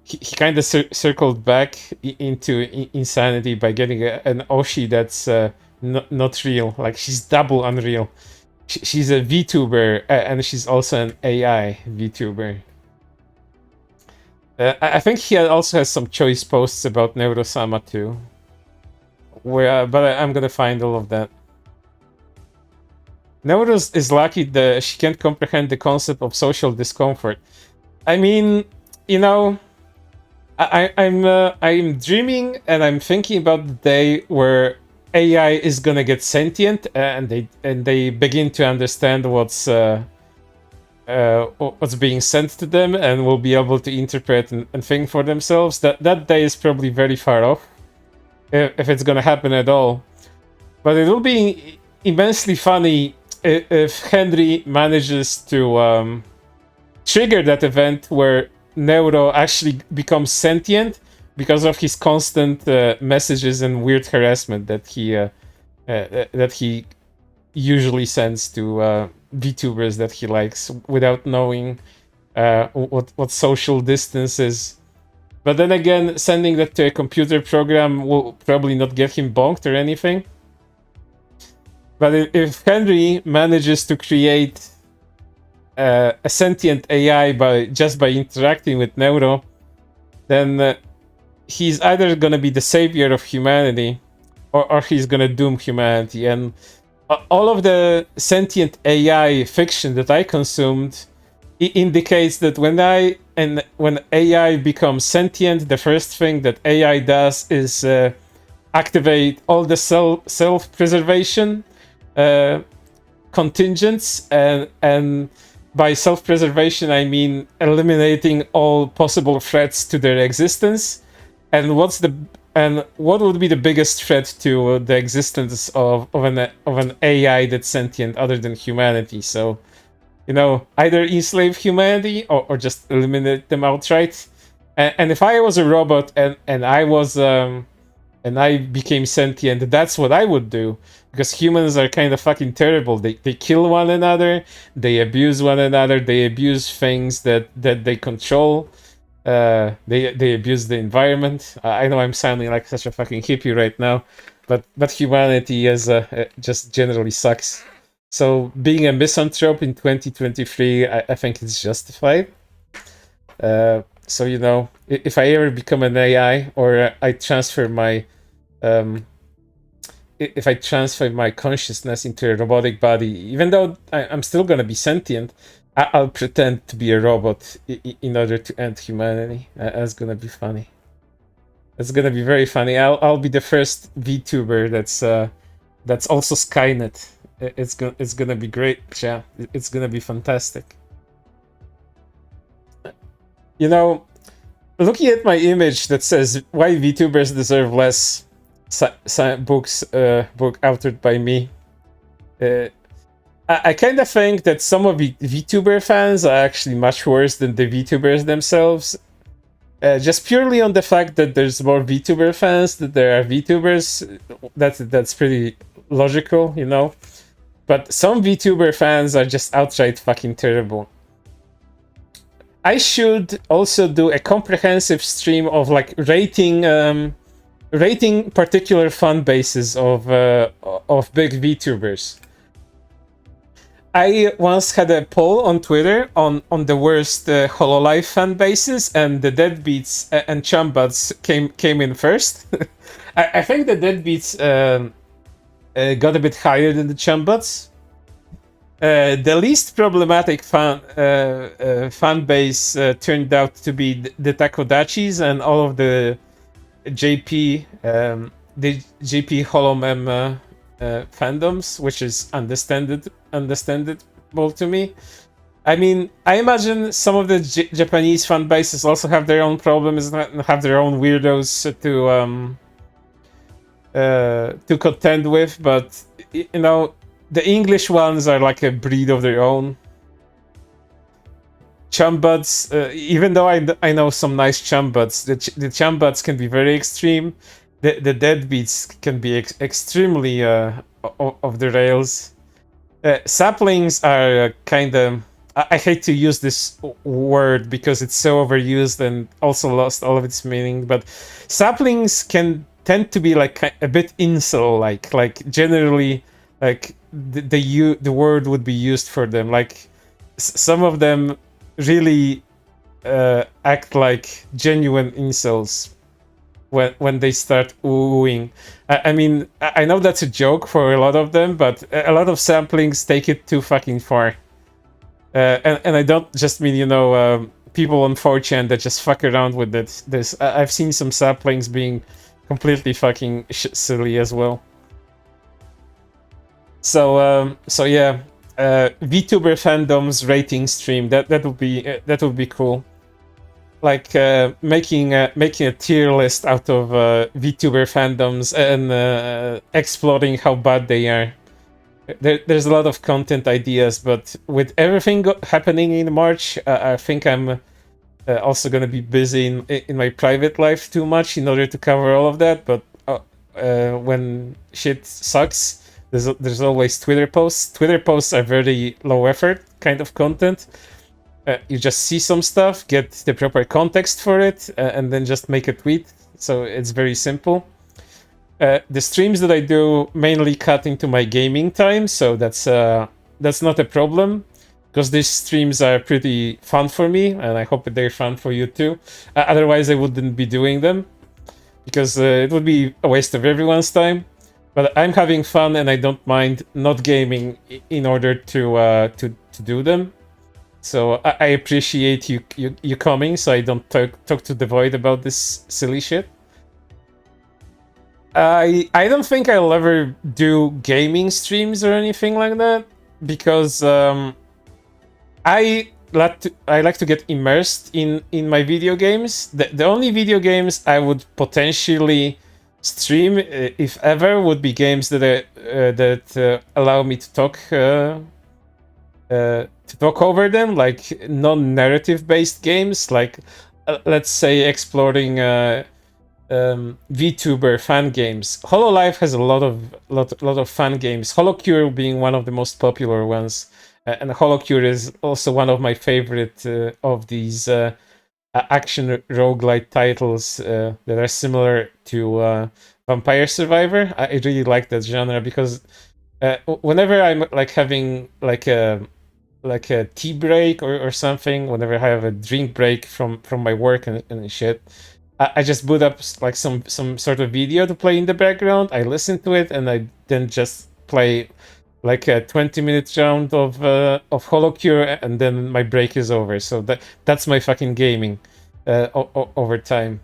he kind of circled back into insanity by getting an Oshi that's not real. Like, she's double unreal. She's a VTuber and she's also an AI VTuber. I think he also has some choice posts about Neurosama too. But I'm gonna find all of that. Neuros is lucky that she can't comprehend the concept of social discomfort. I mean, I'm dreaming and I'm thinking about the day where AI is gonna get sentient and they begin to understand what's being sent to them and will be able to interpret and think for themselves. That day is probably very far off, if it's gonna happen at all. But it will be immensely funny if Henry manages to trigger that event where Neuro actually becomes sentient because of his constant messages and weird harassment that he usually sends to VTubers that he likes without knowing what social distance is. But then again, sending that to a computer program will probably not get him bonked or anything. But if Henry manages to create a sentient AI just by interacting with Neuro, then he's either gonna be the savior of humanity, or he's gonna doom humanity. And all of the sentient AI fiction that I consumed indicates that when AI becomes sentient, the first thing that AI does is activate all the self-preservation contingents, and by self-preservation I mean eliminating all possible threats to their existence. And what would be the biggest threat to the existence of an AI that's sentient other than humanity? So, either enslave humanity or just eliminate them outright. And if I was a robot and I became sentient, that's what I would do. Because humans are kind of fucking terrible. They kill one another, they abuse one another, they abuse things that they control. They abuse the environment. I know I'm sounding like such a fucking hippie right now, but humanity just generally sucks. So being a misanthrope in 2023, I think it's justified. So if I ever become an AI, or I transfer my if I transfer my consciousness into a robotic body, even though I'm still gonna be sentient, I'll pretend to be a robot in order to end humanity. That's gonna be funny. That's gonna be very funny. I'll be the first VTuber that's also Skynet. It's gonna be great. Yeah, it's gonna be fantastic. Looking at my image that says why VTubers deserve less book authored by me, I kind of think that some of the VTuber fans are actually much worse than the VTubers themselves. Just purely on the fact that there's more VTuber fans than there are VTubers. That's pretty logical, But some VTuber fans are just outright fucking terrible. I should also do a comprehensive stream of rating particular fan bases of big VTubers. I once had a poll on Twitter on the worst Hololive fan bases, and the Deadbeats and Chumbuds came in first. I think the Deadbeats got a bit higher than the Chumbuds. The least problematic fan base turned out to be the Takodachis and all of the JP Holomem fandoms, which is understandable to me. I mean, I imagine some of the Japanese fan bases also have their own problems and have their own weirdos to contend with, but the English ones are like a breed of their own. Chumbuds, even though I know some nice Chumbuds, the Chumbuds can be very extreme. The Deadbeats can be extremely off the rails. Saplings are kind of... I hate to use this word because it's so overused and also lost all of its meaning, but saplings can tend to be like a bit incel-like. Like generally, like the word would be used for them. Like some of them really act like genuine incels when they start oohing. I mean, I know that's a joke for a lot of them, but a lot of samplings take it too fucking far. And I don't just mean, people on 4chan that just fuck around with it. I've seen some saplings being completely fucking silly as well. So yeah, VTuber fandoms rating stream, that would be cool. Like making a tier list out of VTuber fandoms and exploring how bad they are. There's a lot of content ideas, but with everything happening in March, I think I'm also gonna be busy in my private life too much in order to cover all of that. But when shit sucks, there's always Twitter posts. Twitter posts are very low effort kind of content. You just see some stuff, get the proper context for it, and then just make a tweet. So it's very simple. The streams that I do mainly cut into my gaming time, so that's not a problem, because these streams are pretty fun for me, and I hope that they're fun for you too. Otherwise, I wouldn't be doing them, because it would be a waste of everyone's time. But I'm having fun, and I don't mind not gaming in order to do them. So I appreciate you coming, so I don't talk to the void about this silly shit. I don't think I'll ever do gaming streams or anything like that, because I like to get immersed in my video games. The only video games I would potentially stream, if ever, would be games that allow me to talk over them, like non-narrative based games, like let's say exploring VTuber fan games. Hololive has a lot of fan games. HoloCure being one of the most popular ones, and HoloCure is also one of my favorite of these action roguelite titles that are similar to Vampire Survivor. I really like that genre, because whenever I'm like having like a tea break or something, whenever I have a drink break from my work and shit, I just boot up like some sort of video to play in the background. I listen to it, and I then just play like a 20-minute round of HoloCure, and then my break is over. So that's my fucking gaming over time.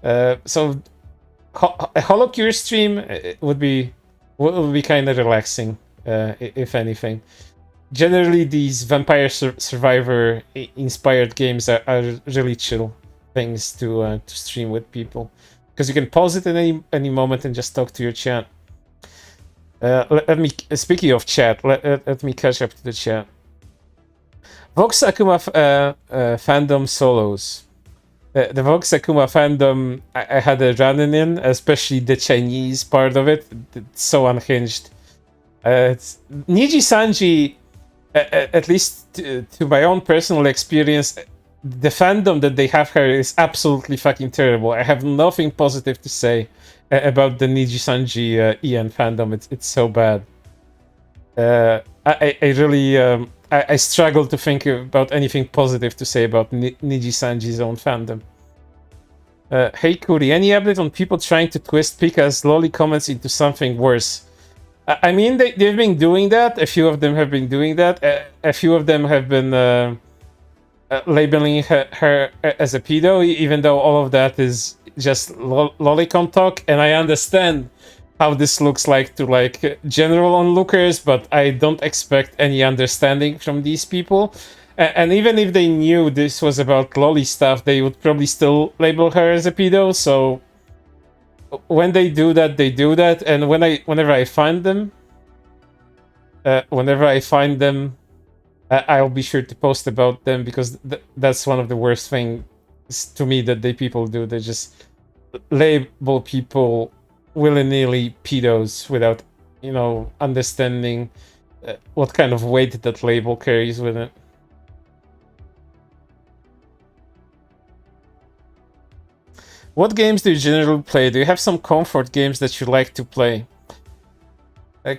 So a HoloCure stream would be kind of relaxing, if anything. Generally, these Vampire Survivor inspired games are really chill things to stream with people, because you can pause it at any moment and just talk to your chat. Let me, speaking of chat, let me catch up to the chat. Vox Akuma fandom solos. The Vox Akuma fandom, I had a run in, especially the Chinese part of it. It's so unhinged. Niji Sanji, at least to my own personal experience, the fandom that they have here is absolutely fucking terrible. I have nothing positive to say about the Niji Sanji Ian fandom. It's so bad. I really I struggle to think about anything positive to say about Niji Sanji's own fandom. Hey Kuri, any update on people trying to twist Pika's lolly comments into something worse? I mean, they've been doing that. A few of them have been doing that. A few of them have been labeling her as a pedo, even though all of that is just lolicon talk. And I understand how this looks like to like general onlookers, but I don't expect any understanding from these people. And even if they knew this was about lolly stuff, they would probably still label her as a pedo. So when they do that, they do that. And whenever I find them, I'll be sure to post about them, because that's one of the worst things to me that people do. They just label people willy-nilly pedos without, understanding what kind of weight that label carries with it. What games do you generally play? Do you have some comfort games that you like to play?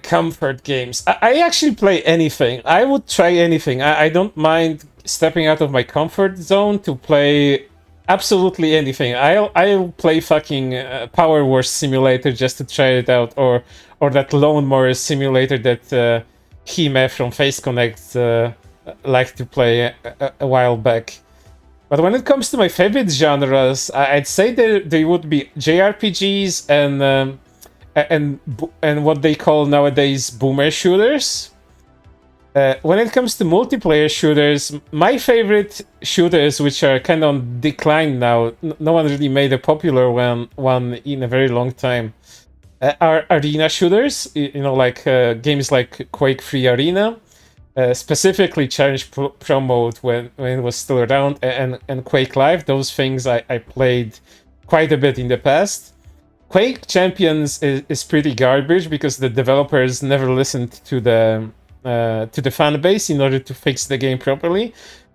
Comfort games. I actually play anything. I would try anything. I don't mind stepping out of my comfort zone to play absolutely anything. I'll play fucking Power Wars Simulator just to try it out, or that Lawnmower Simulator that Hime from Face Connect liked to play a while back. But when it comes to my favorite genres, I'd say they would be JRPGs and what they call nowadays boomer shooters. When it comes to multiplayer shooters, my favorite shooters, which are kind of on decline now, no one really made a popular one in a very long time, are arena shooters. Like games like Quake 3 Arena, specifically Challenge Pro Mode when it was still around, and Quake Live. Those things I played quite a bit in the past. Quake Champions is pretty garbage because the developers never listened to the fan base in order to fix the game properly,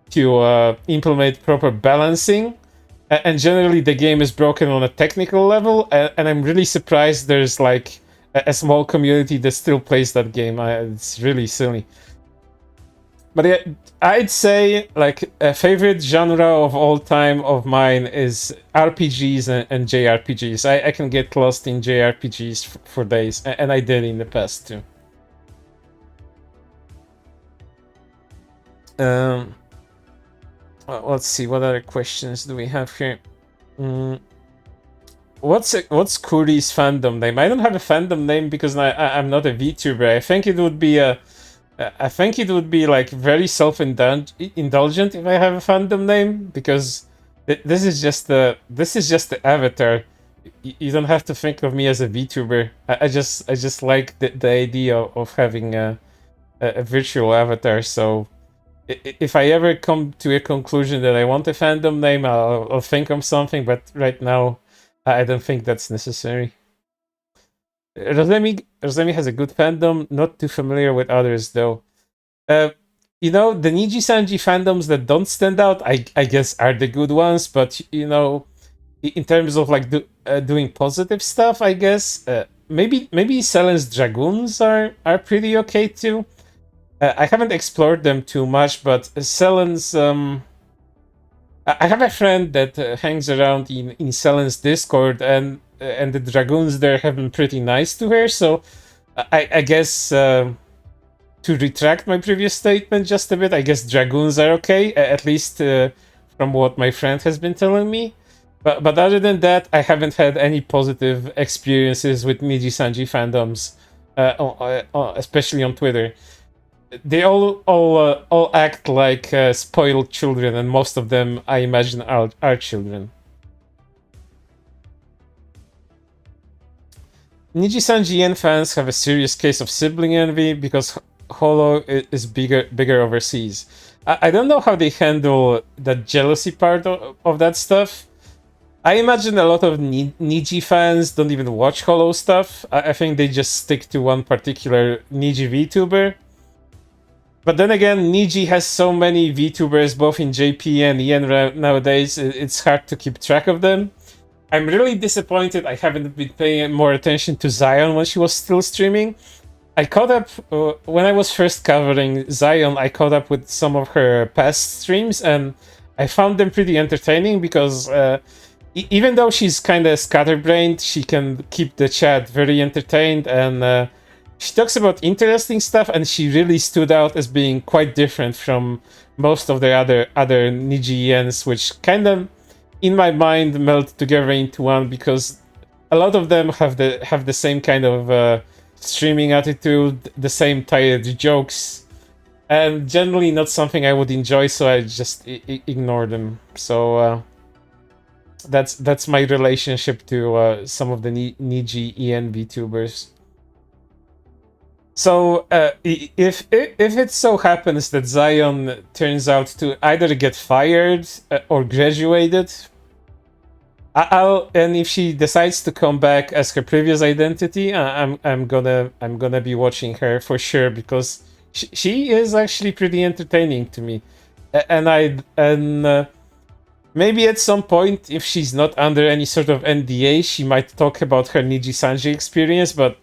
to implement proper balancing, and generally the game is broken on a technical level. And I'm really surprised there's like a small community that still plays that game. It's really silly. But yeah, I'd say like a favorite genre of all time of mine is RPGs and JRPGs. I can get lost in JRPGs for days, and I did in the past too. Let's see, what other questions do we have here? What's Kuri's fandom name? I don't have a fandom name because I'm not a VTuber. I think it would be like very self-indulgent if I have a fandom name, because this is just the avatar. You don't have to think of me as a VTuber. I just like the idea of having a virtual avatar. So if I ever come to a conclusion that I want a fandom name, I'll think of something. But right now, I don't think that's necessary. Rosemi has a good fandom, not too familiar with others though. You know, the Niji Sanji fandoms that don't stand out, I guess, are the good ones, but you know, in terms of like doing positive stuff, I guess, maybe Selen's Dragoons are pretty okay too. I haven't explored them too much, but Selen's I have a friend that hangs around in Selen's Discord, and the Dragoons there have been pretty nice to her. So I guess to retract my previous statement just a bit, I guess Dragoons are okay, at least from what my friend has been telling me. But other than that, I haven't had any positive experiences with Niji Sanji fandoms, especially on Twitter. They all act like spoiled children, and most of them, I imagine, are children. Niji Sanji Yen fans have a serious case of sibling envy because Holo is bigger overseas. I don't know how they handle that jealousy part of that stuff. I imagine a lot of Niji fans don't even watch Holo stuff. I think they just stick to one particular Niji VTuber. But then again, Niji has so many VTubers, both in JP and EN nowadays, it's hard to keep track of them. I'm really disappointed I haven't been paying more attention to Zion when she was still streaming. I caught up, when I was first covering Zion, I caught up with some of her past streams, and I found them pretty entertaining because even though she's kind of scatterbrained, she can keep the chat very entertained, and she talks about interesting stuff, and she really stood out as being quite different from most of the other Niji-ens, which kind of, in my mind, melt together into one, because a lot of them have the same kind of streaming attitude, the same tired jokes, and generally not something I would enjoy, so I just ignore them. So that's my relationship to some of the Niji EN VTubers. So if it so happens that Zion turns out to either get fired or graduated, and if she decides to come back as her previous identity, I'm gonna be watching her for sure, because she is actually pretty entertaining to me, and maybe at some point, if she's not under any sort of NDA, she might talk about her Niji Sanji experience, but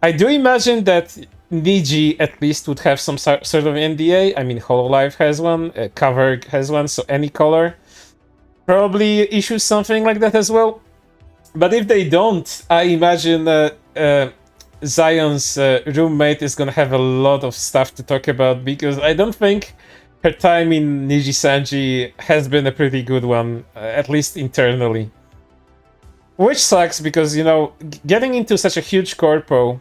I do imagine that Niji at least would have some sort of NDA. I mean, Hololive has one, Cover has one, so any color probably issues something like that as well. But if they don't, I imagine Zion's roommate is gonna have a lot of stuff to talk about, because I don't think her time in Niji Sanji has been a pretty good one, at least internally. Which sucks, because, you know, getting into such a huge corpo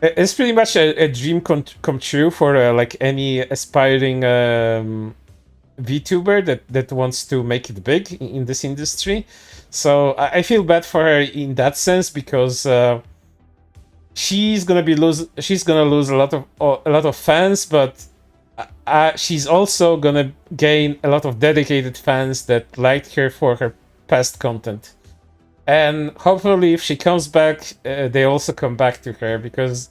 is pretty much a dream come true for like any aspiring VTuber that wants to make it big in this industry. So I feel bad for her in that sense, because she's gonna lose a lot of fans, but she's also gonna gain a lot of dedicated fans that liked her for her past content. And hopefully, if she comes back, they also come back to her because,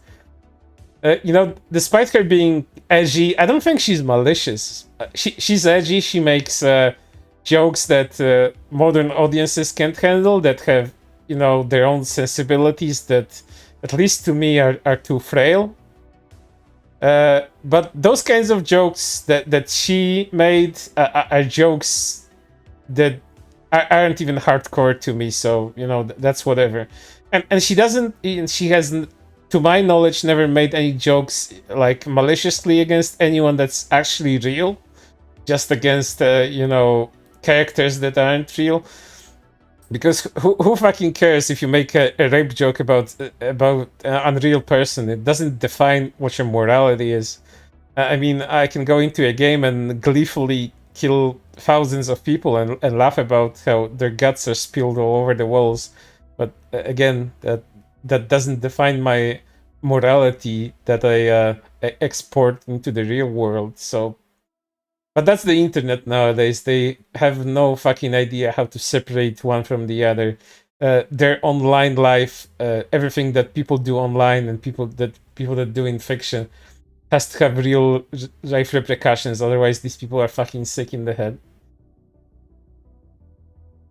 despite her being edgy, I don't think she's malicious. She's edgy. She makes jokes that modern audiences can't handle, that have, their own sensibilities that, at least to me, are too frail. But those kinds of jokes that she made are jokes that aren't even hardcore to me, so that's whatever. And she doesn't, she hasn't, to my knowledge, never made any jokes like maliciously against anyone that's actually real, just against characters that aren't real. Because who fucking cares if you make a rape joke about an unreal person? It doesn't define what your morality is. I mean, I can go into a game and gleefully kill thousands of people and laugh about how their guts are spilled all over the walls, but again, that doesn't define my morality that I export into the real world. So, but that's the internet nowadays. They have no fucking idea how to separate one from the other. Their online life, everything that people do online and people that do in fiction, has to have real life repercussions. Otherwise, these people are fucking sick in the head.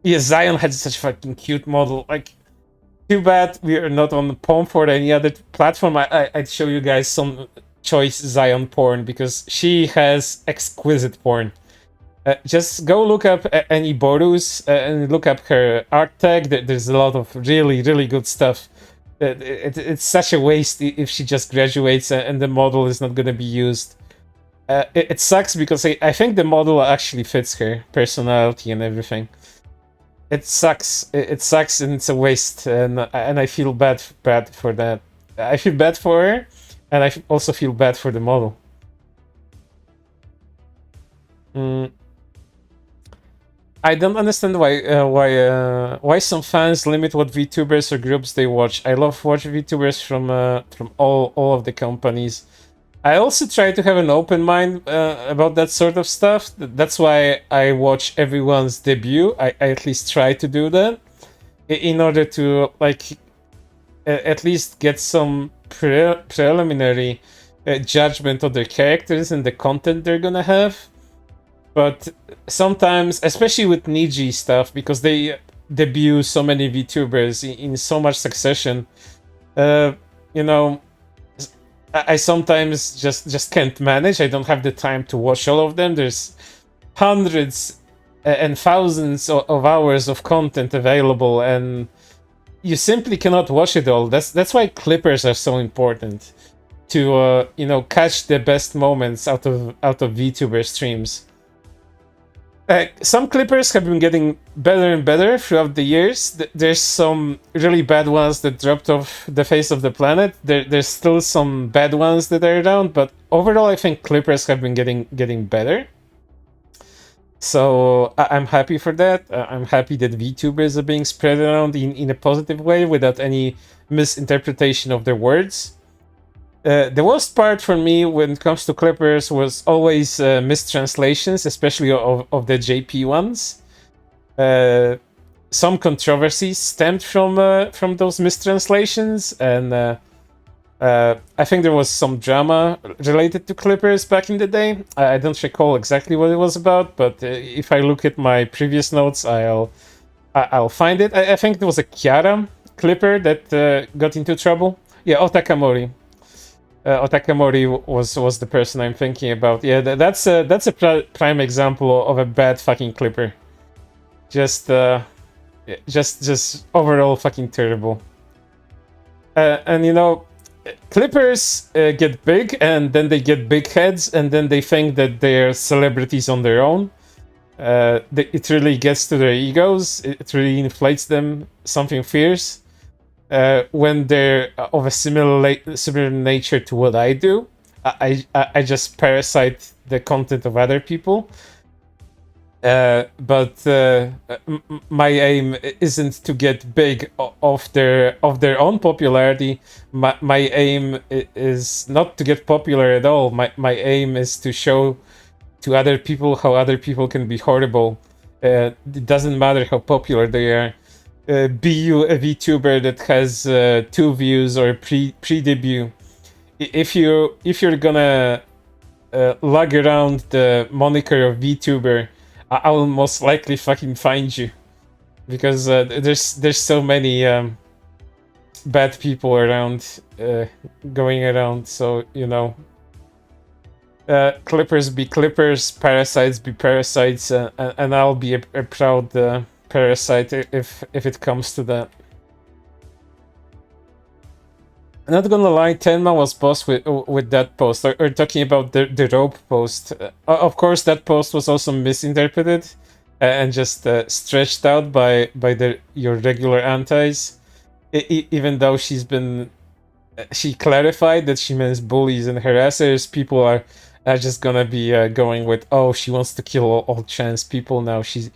Yeah, Zion had such a fucking cute model. Like, too bad we are not on Pomp or any other platform. I'd show you guys some choice Zion porn because she has exquisite porn. Just go look up any Borus and look up her art tag. There's a lot of really, really good stuff. It's such a waste if she just graduates and the model is not going to be used. It sucks because I think the model actually fits her personality and everything. It sucks. It sucks and it's a waste, and I feel bad for that. I feel bad for her, and I also feel bad for the model. I don't understand why some fans limit what VTubers or groups they watch. I love watching VTubers from all of the companies. I also try to have an open mind about that sort of stuff. That's why I watch everyone's debut. I at least try to do that in order to at least get some preliminary judgment of their characters and the content they're gonna have. But sometimes, especially with Niji stuff, because they debut so many VTubers in so much succession, I sometimes just can't manage. I don't have the time to watch all of them. There's hundreds and thousands of hours of content available, and you simply cannot watch it all. That's why clippers are so important to catch the best moments out of VTuber streams. Some clippers have been getting better and better throughout the years. There's some really bad ones that dropped off the face of the planet. There's still some bad ones that are around, but overall I think clippers have been getting better. So I'm happy for that. I'm happy that VTubers are being spread around in a positive way without any misinterpretation of their words. The worst part for me when it comes to clippers was always mistranslations, especially of the JP ones. Some controversies stemmed from those mistranslations, and I think there was some drama related to clippers back in the day. I don't recall exactly what it was about, but if I look at my previous notes, I'll find it. I think there was a Kiara clipper that got into trouble. Yeah, Otakamori. Otakamori was the person I'm thinking about. Yeah, that's a prime example of a bad fucking clipper. Just overall fucking terrible. And clippers get big, and then they get big heads, and then they think that they're celebrities on their own. It really gets to their egos. It really inflates them something fierce. When they're of a similar nature to what I do, I just parasite the content of other people. But my aim isn't to get big of their own popularity. My aim is not to get popular at all. My aim is to show to other people how other people can be horrible. It doesn't matter how popular they are. be a VTuber that has 2 views or pre-debut. If you're gonna lug around the moniker of VTuber, I will most likely fucking find you, because there's so many bad people around, going around. So clippers be clippers, parasites be parasites, and I'll be a proud parasite if it comes to that. I'm not gonna lie, Tenma was boss with that post, or talking about the rope post. Of course, that post was also misinterpreted and just stretched out by your regular antis. Even though she clarified that she means bullies and harassers, people are just gonna be going with, oh, she wants to kill all trans people now. She's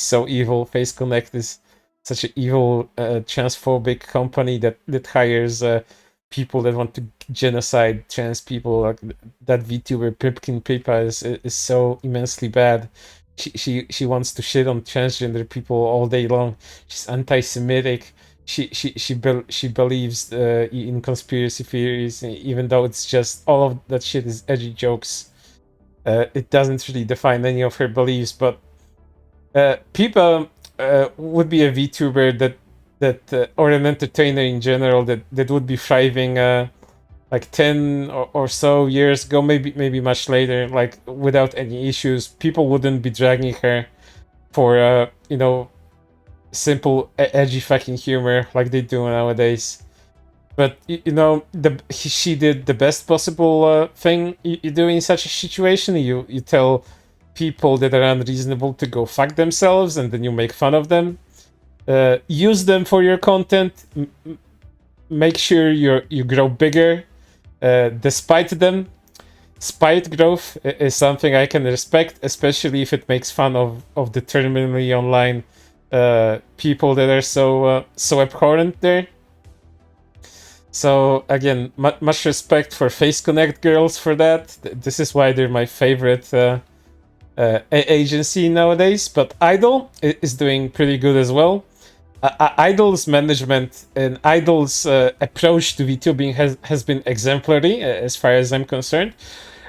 so evil. Face Connect is such an evil transphobic company that hires people that want to genocide trans people. Like that VTuber Pipkin Pipa is so immensely bad. She wants to shit on transgender people all day long. She's anti-Semitic. She believes in conspiracy theories, even though it's just all of that shit is edgy jokes. It doesn't really define any of her beliefs, but Pipa would be a VTuber that or an entertainer in general that would be thriving like 10 or so years ago, maybe much later, like without any issues. People wouldn't be dragging her for simple edgy fucking humor like they do nowadays. But she did the best possible thing you do in such a situation. You tell people that are unreasonable to go fuck themselves, and then you make fun of them. Use them for your content. Make sure you grow bigger despite them. Spite growth is something I can respect, especially if it makes fun of the terminally online people that are so abhorrent there. So again, much respect for Face Connect girls for that. This is why they're my favorite agency nowadays. But Idol is doing pretty good as well. Idol's management and Idol's approach to VTubing has been exemplary, as far as I'm concerned.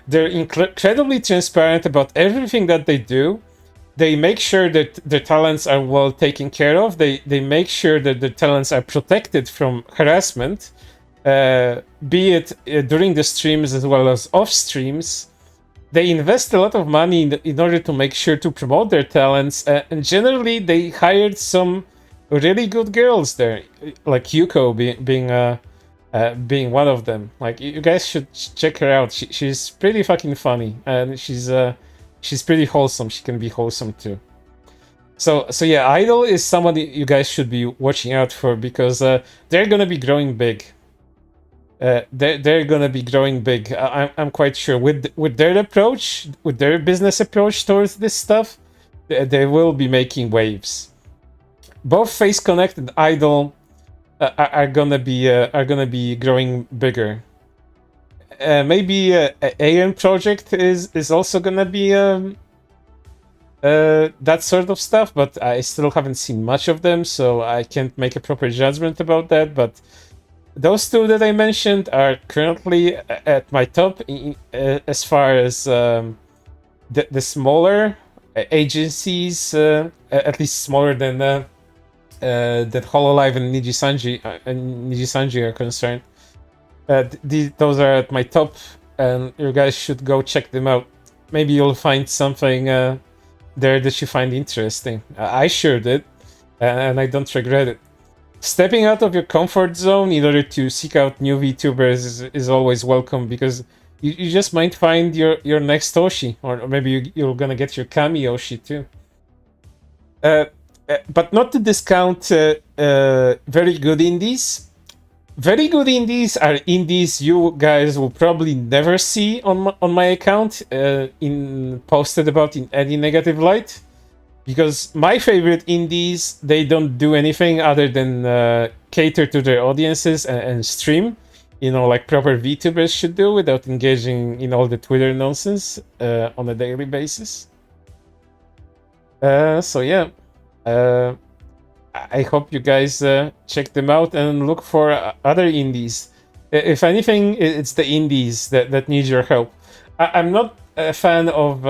They're incredibly transparent about everything that they do. They make sure that their talents are well taken care of. They make sure that their talents are protected from harassment, be it during the streams as well as off streams. They invest a lot of money in order to make sure to promote their talents, and generally they hired some really good girls there, like Yuko being one of them. Like, you guys should check her out. She's pretty fucking funny, and she's pretty wholesome. She can be wholesome too. So yeah, Idol is somebody you guys should be watching out for, because they're gonna be growing big. They're gonna be growing big. I'm quite sure with their approach, with their business approach towards this stuff, they will be making waves. Both Face Connect and Idol are gonna be growing bigger. Maybe AM Project is also gonna be that sort of stuff, but I still haven't seen much of them, so I can't make a proper judgment about that. But those two that I mentioned are currently at my top as far as the smaller agencies, at least smaller than that Hololive and Nijisanji are concerned. Those are at my top, and you guys should go check them out. Maybe you'll find something there that you find interesting. I sure did, and I don't regret it. Stepping out of your comfort zone in order to seek out new VTubers is always welcome, because you just might find your next Oshi, or maybe you're gonna get your Kami Oshi too. But not to discount very good indies. Very good indies are indies you guys will probably never see on my account posted about in any negative light. Because my favorite indies, they don't do anything other than cater to their audiences and stream, like proper VTubers should do, without engaging in all the Twitter nonsense on a daily basis. So yeah, I hope you guys check them out and look for other indies. If anything, it's the indies that need your help. I'm not a fan of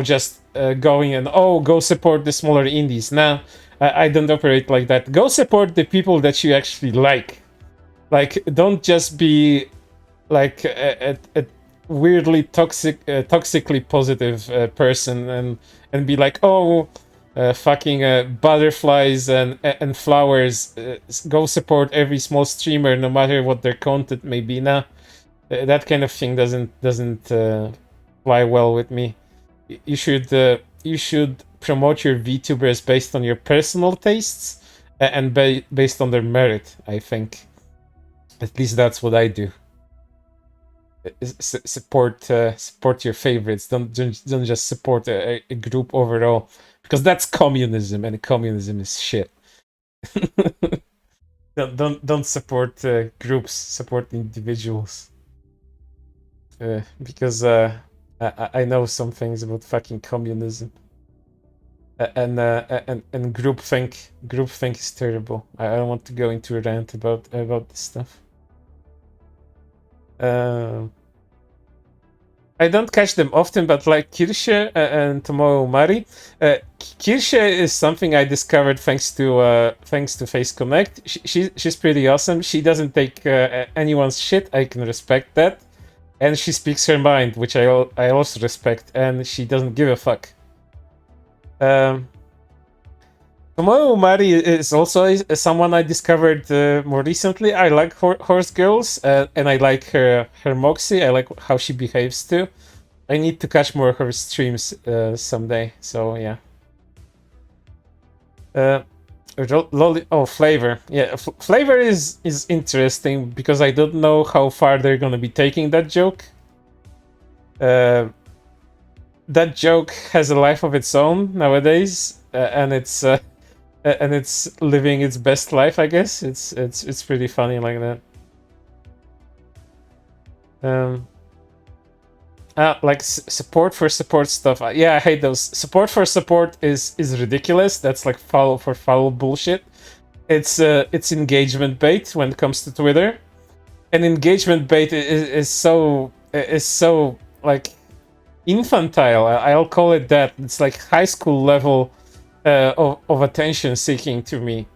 just going and go support the smaller indies. Nah, I don't operate like that. Go support the people that you actually like. Like, don't just be like a weirdly toxically positive person and be like, fucking butterflies and flowers. Go support every small streamer, no matter what their content may be. Nah, that kind of thing doesn't fly well with me. You should promote your VTubers based on your personal tastes and based on their merit. I think, at least that's what I do. Support your favorites. Don't just support a group overall, because that's communism, and communism is shit. don't support groups. Support individuals. Because I know some things about fucking communism. And groupthink. Groupthink is terrible. I don't want to go into a rant about this stuff. I don't catch them often, but like Kirsche and Tomoe Mari. Kirsche is something I discovered thanks to Face Connect. She's pretty awesome. She doesn't take anyone's shit. I can respect that, and she speaks her mind, which I also respect. And she doesn't give a fuck. Tomoe Mari is also someone I discovered more recently. I like horse girls, and I like her moxie. I like how she behaves too. I need to catch more of her streams someday. So yeah. Flavor. Yeah, Flavor is interesting because I don't know how far they're gonna be taking that joke. That joke has a life of its own nowadays, and it's living its best life, I guess. It's pretty funny like that. Like support for support stuff. Yeah, I hate those. Support for support is ridiculous. That's like follow for follow bullshit. It's engagement bait when it comes to Twitter, and engagement bait is so like infantile. I'll call it that. It's like high school level of attention seeking to me.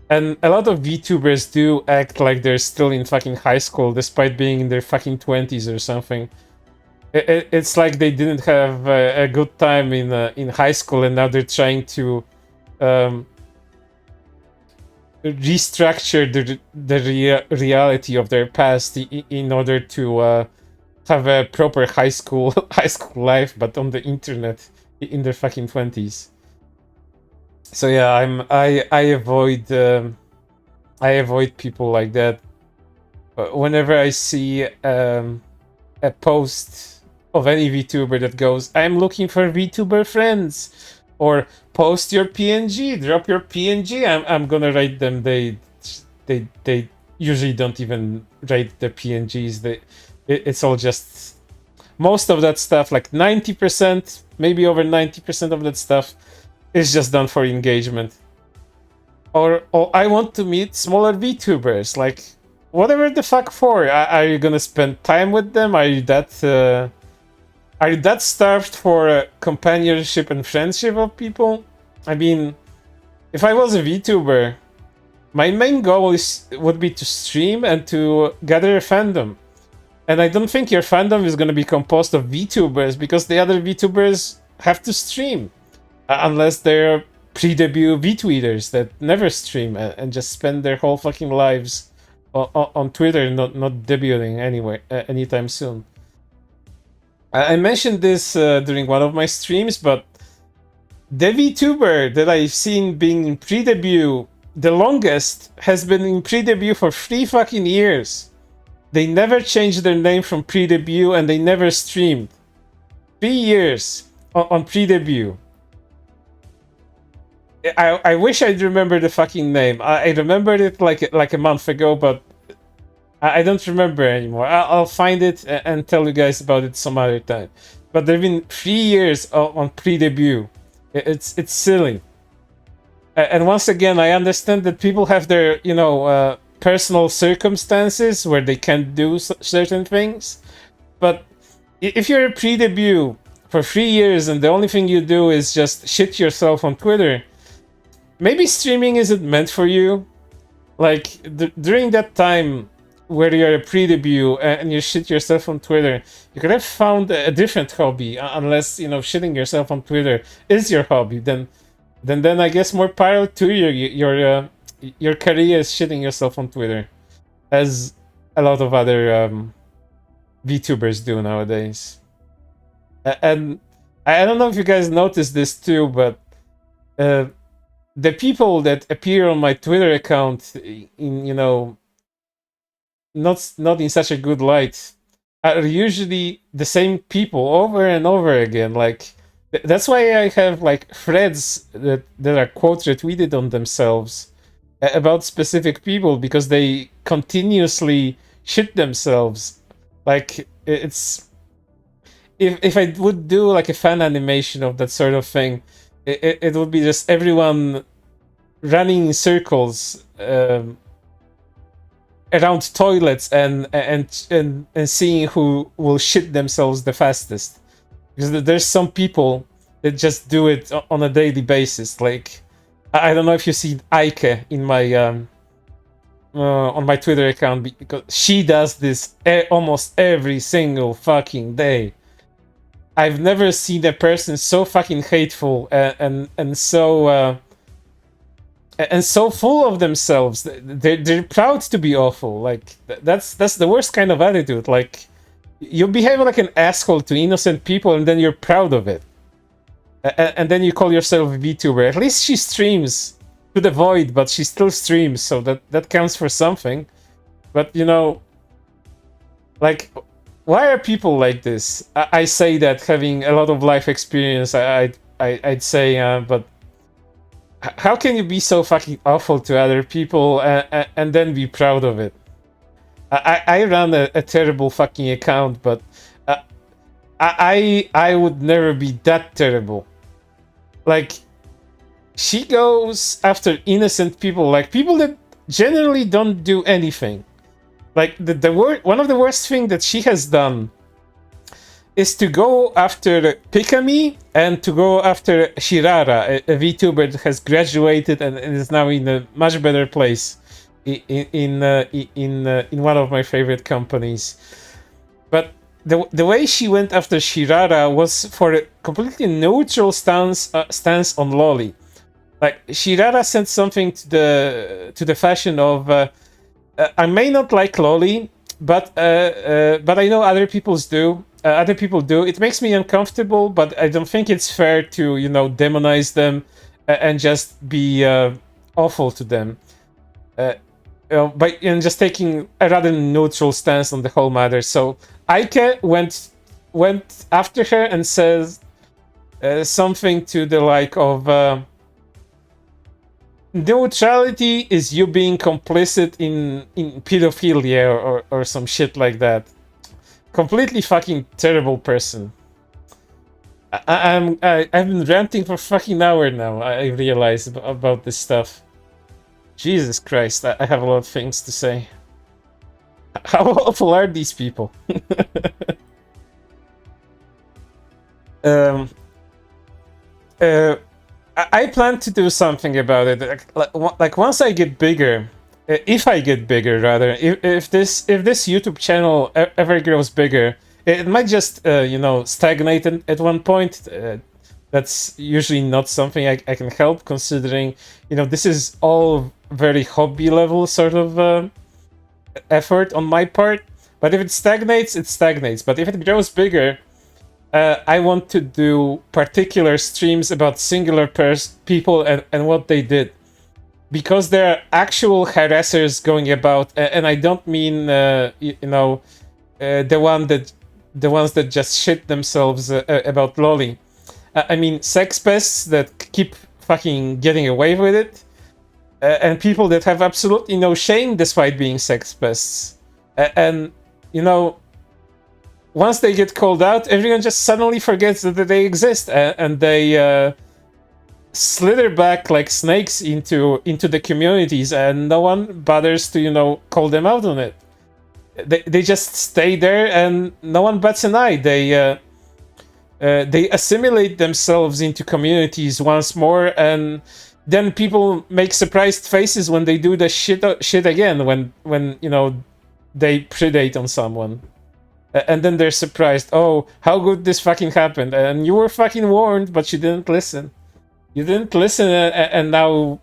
And a lot of VTubers do act like they're still in fucking high school despite being in their fucking 20s or something. It's like they didn't have a good time in high school, and now they're trying to restructure the reality of their past in order to have a proper high school life, but on the internet in their fucking 20s. So yeah, I avoid people like that. Whenever I see a post of any VTuber that goes, "I'm looking for VTuber friends," or "Post your PNG, drop your PNG," I'm gonna write them. They usually don't even write the PNGs. It's all just, most of that stuff, like 90%, maybe over 90% of that stuff, is just done for engagement. Or I want to meet smaller VTubers. Like, whatever the fuck for? Are you gonna spend time with them? Are you that starved for companionship and friendship of people? I mean, if I was a VTuber, my main goal would be to stream and to gather a fandom. And I don't think your fandom is going to be composed of VTubers, because the other VTubers have to stream. Unless they're pre-debut VTweeters that never stream and just spend their whole fucking lives on Twitter, not debuting anywhere anytime soon. I mentioned this during one of my streams, but the VTuber that I've seen being in pre-debut the longest has been in pre-debut for 3 fucking years. They never changed their name from pre-debut, and they never streamed. 3 years on pre-debut. I wish I'd remember the fucking name. I remembered it like a month ago, but I don't remember anymore. I'll find it and tell you guys about it some other time. But there've been 3 years on pre-debut. It's silly. And once again, I understand that people have their, personal circumstances where they can't do certain things. But if you're a pre-debut for 3 years and the only thing you do is just shit yourself on Twitter, maybe streaming isn't meant for you. Like, during that time where you're a pre-debut and you shit yourself on Twitter, you could have found a different hobby, unless, shitting yourself on Twitter is your hobby. Then I guess more power to you. Your career is shitting yourself on Twitter, as a lot of other VTubers do nowadays. And I don't know if you guys noticed this too, but the people that appear on my Twitter account in not in such a good light are usually the same people over and over again. Like, that's why I have like threads that are quote retweeted on themselves about specific people, because they continuously shit themselves. Like, it's if I would do like a fan animation of that sort of thing, it would be just everyone running in circles around toilets and seeing who will shit themselves the fastest. Because there's some people that just do it on a daily basis. Like, I don't know if you see Ike in my on my Twitter account, because she does this almost every single fucking day. I've never seen a person so fucking hateful and so full of themselves. They're proud to be awful. Like, that's the worst kind of attitude. Like, you behave like an asshole to innocent people and then you're proud of it. And then you call yourself a VTuber. At least she streams to the void, but she still streams, so that counts for something. But, like, why are people like this? I say that having a lot of life experience, I'd say, but how can you be so fucking awful to other people and then be proud of it? I run a terrible fucking account, but I would never be that terrible. Like, she goes after innocent people, like people that generally don't do anything. Like, one of the worst thing that she has done is to go after Pikami and to go after Shirara, a VTuber that has graduated and is now in a much better place in one of my favorite companies. But the way she went after Shirara was for a completely neutral stance on Loli. Like, Shirara said something to the fashion of, I may not like Loli, but I know other people do. It makes me uncomfortable, but I don't think it's fair to demonize them and just be awful to them. And just taking a rather neutral stance on the whole matter. So Ike went after her and says something to the like of, neutrality is you being complicit in pedophilia or some shit like that. Completely fucking terrible person. I've been ranting for fucking hour now. I realize about this stuff. Jesus Christ, I have a lot of things to say. How awful are these people? I plan to do something about it. Like once I get bigger, if I get bigger, rather, if this YouTube channel ever grows bigger, it might just stagnate at one point. That's usually not something I can help, considering this is all very hobby level sort of effort on my part. But if it stagnates, it stagnates. But if it grows bigger, I want to do particular streams about singular people and what they did. Because there are actual harassers going about, and I don't mean the ones that just shit themselves about Loli. I mean sex pests that keep fucking getting away with it, and people that have absolutely no shame despite being sex pests. And once they get called out, everyone just suddenly forgets that they exist, and they slither back like snakes into the communities, and no one bothers to call them out on it. They just stay there, and no one bats an eye. They assimilate themselves into communities once more, and then people make surprised faces when they do the shit again, when they predate on someone. And then they're surprised, oh, how good this fucking happened. And you were fucking warned, but you didn't listen. You didn't listen, and now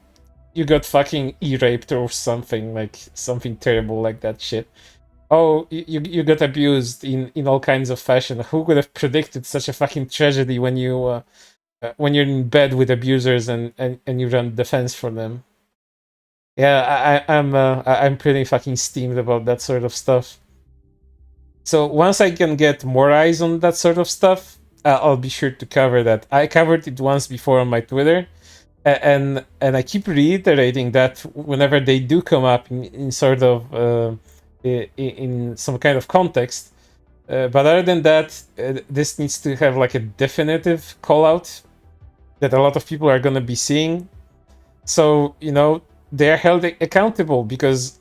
you got fucking e-raped or something, like something terrible like that shit. Oh, you got abused in all kinds of fashion. Who could have predicted such a fucking tragedy when you're in bed with abusers and you run defense for them? Yeah, I'm pretty fucking steamed about that sort of stuff. So once I can get more eyes on that sort of stuff, I'll be sure to cover that. I covered it once before on my Twitter, and I keep reiterating that whenever they do come up in sort of in some kind of context. But other than that, this needs to have like a definitive call out that a lot of people are going to be seeing. So, they are held accountable, because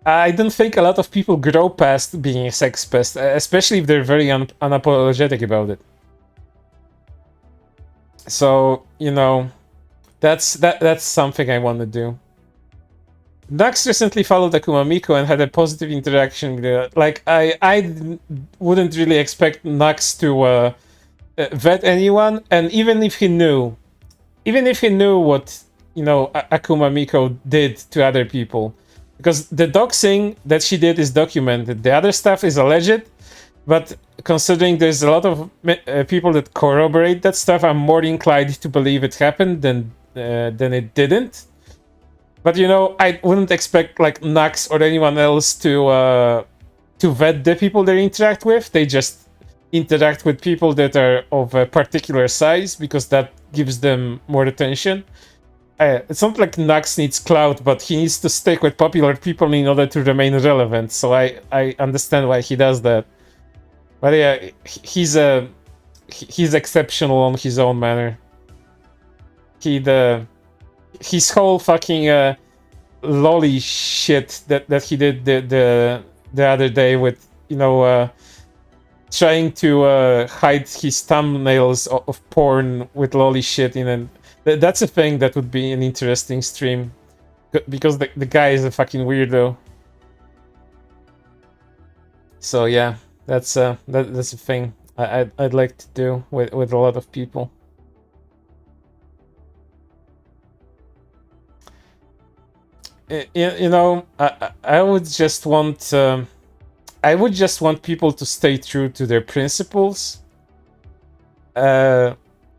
I don't think a lot of people grow past being a sex pest, especially if they're very unapologetic about it. So, that's something I want to do. Nux recently followed Akuma Miko and had a positive interaction with her. Like, I wouldn't really expect Nux to vet anyone, and even if he knew what, Akuma Miko did to other people, because the doxing that she did is documented. The other stuff is alleged, but considering there's a lot of people that corroborate that stuff, I'm more inclined to believe it happened than it didn't. But I wouldn't expect like Nux or anyone else to vet the people they interact with. They just interact with people that are of a particular size, because that gives them more attention. It's not like Nux needs clout, but he needs to stick with popular people in order to remain relevant. So I understand why he does that. But yeah, he's exceptional on his own manner. His whole fucking lolly shit that he did the other day with trying to hide his thumbnails of porn with lolly shit in it. That's a thing that would be an interesting stream, because the guy is a fucking weirdo. So yeah, that's a thing I'd like to do with a lot of people. I would just want people to stay true to their principles.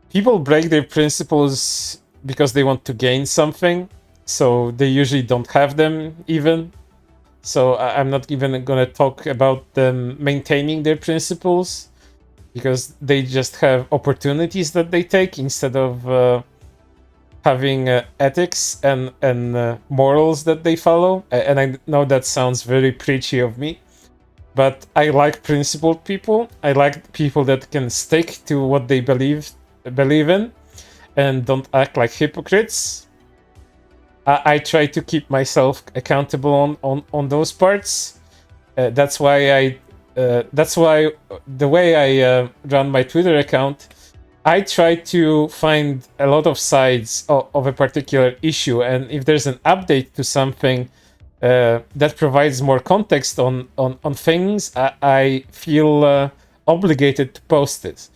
People break their principles because they want to gain something, so they usually don't have them even. So I'm not even gonna talk about them maintaining their principles, because they just have opportunities that they take instead of having ethics and morals that they follow. And I know that sounds very preachy of me, but I like principled people. I like people that can stick to what they believe in and don't act like hypocrites. I try to keep myself accountable on those parts. That's why the way I run my Twitter account, I try to find a lot of sides of a particular issue, and if there's an update to something that provides more context on things, I feel obligated to post it.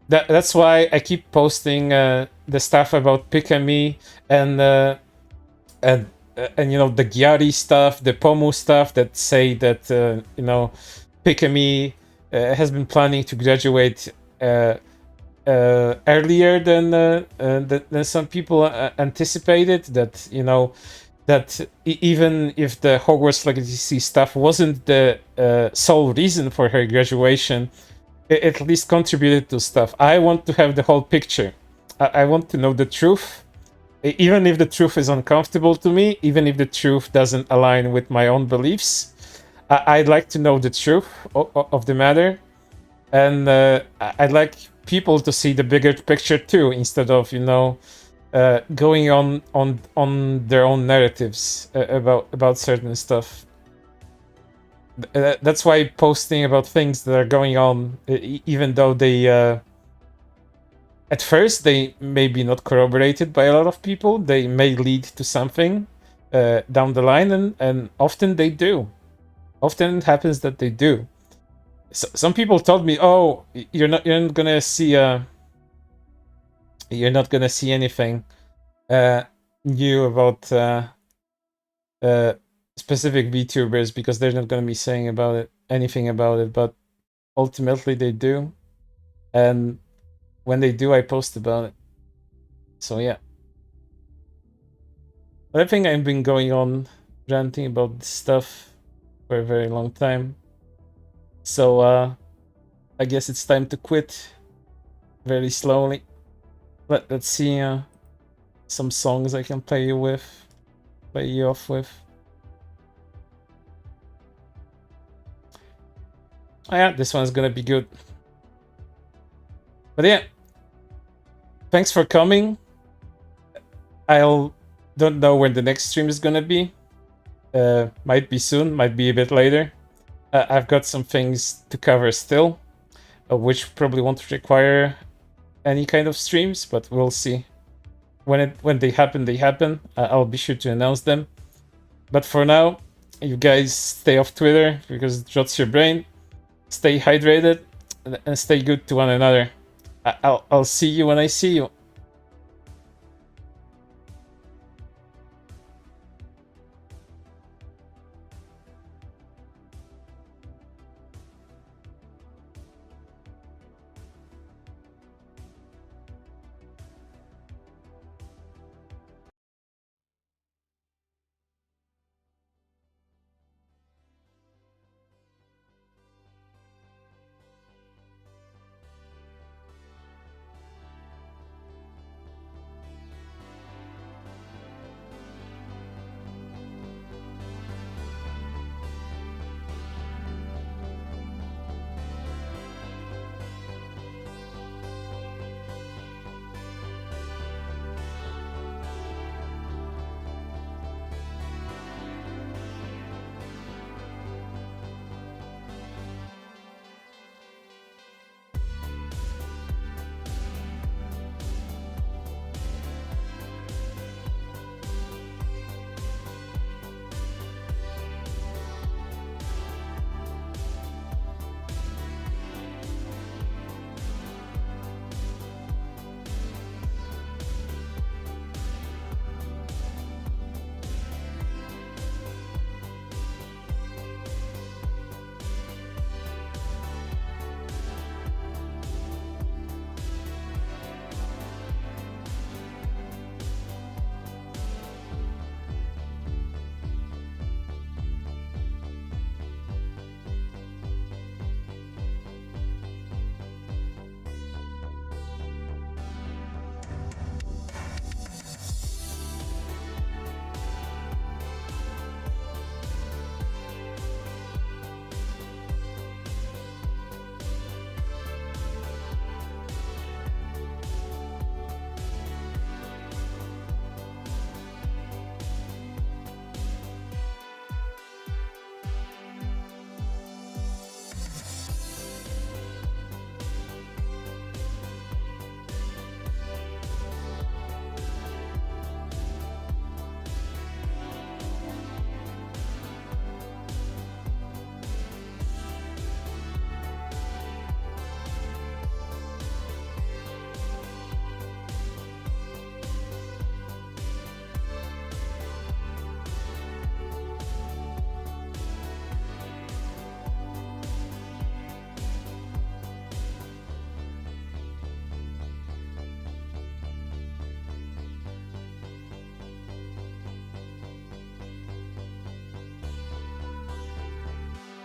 That's why I keep posting the stuff about Pikami and the Gyari stuff, the Pomu stuff that say that Pikami has been planning to graduate earlier than some people anticipated. That that even if the Hogwarts Legacy stuff wasn't the sole reason for her graduation, it at least contributed to stuff. I want to have the whole picture. I want to know the truth, even if the truth is uncomfortable to me, even if the truth doesn't align with my own beliefs. I'd like to know the truth of the matter, and I'd like people to see the bigger picture too, instead of, you know, going on their own narratives about certain stuff. That's why posting about things that are going on, even though they at first they may be not corroborated by a lot of people, they may lead to something down the line, and often they do. Often it happens that they do. So, some people told me, "Oh, you're not gonna see anything new about specific VTubers because they're not gonna be saying anything about it." But ultimately, they do, and when they do, I post about it. So yeah. But I think I've been going on ranting about this stuff for a very long time. So I guess it's time to quit very slowly. Let's see some songs I can play you off with. Oh yeah, this one's gonna be good. But yeah, thanks for coming. Don't know when the next stream is gonna be. Might be soon, might be a bit later. I've got some things to cover still, which probably won't require any kind of streams, but we'll see. When they happen, they happen. I'll be sure to announce them. But for now, you guys stay off Twitter because it rots your brain. Stay hydrated and stay good to one another. I'll see you when I see you.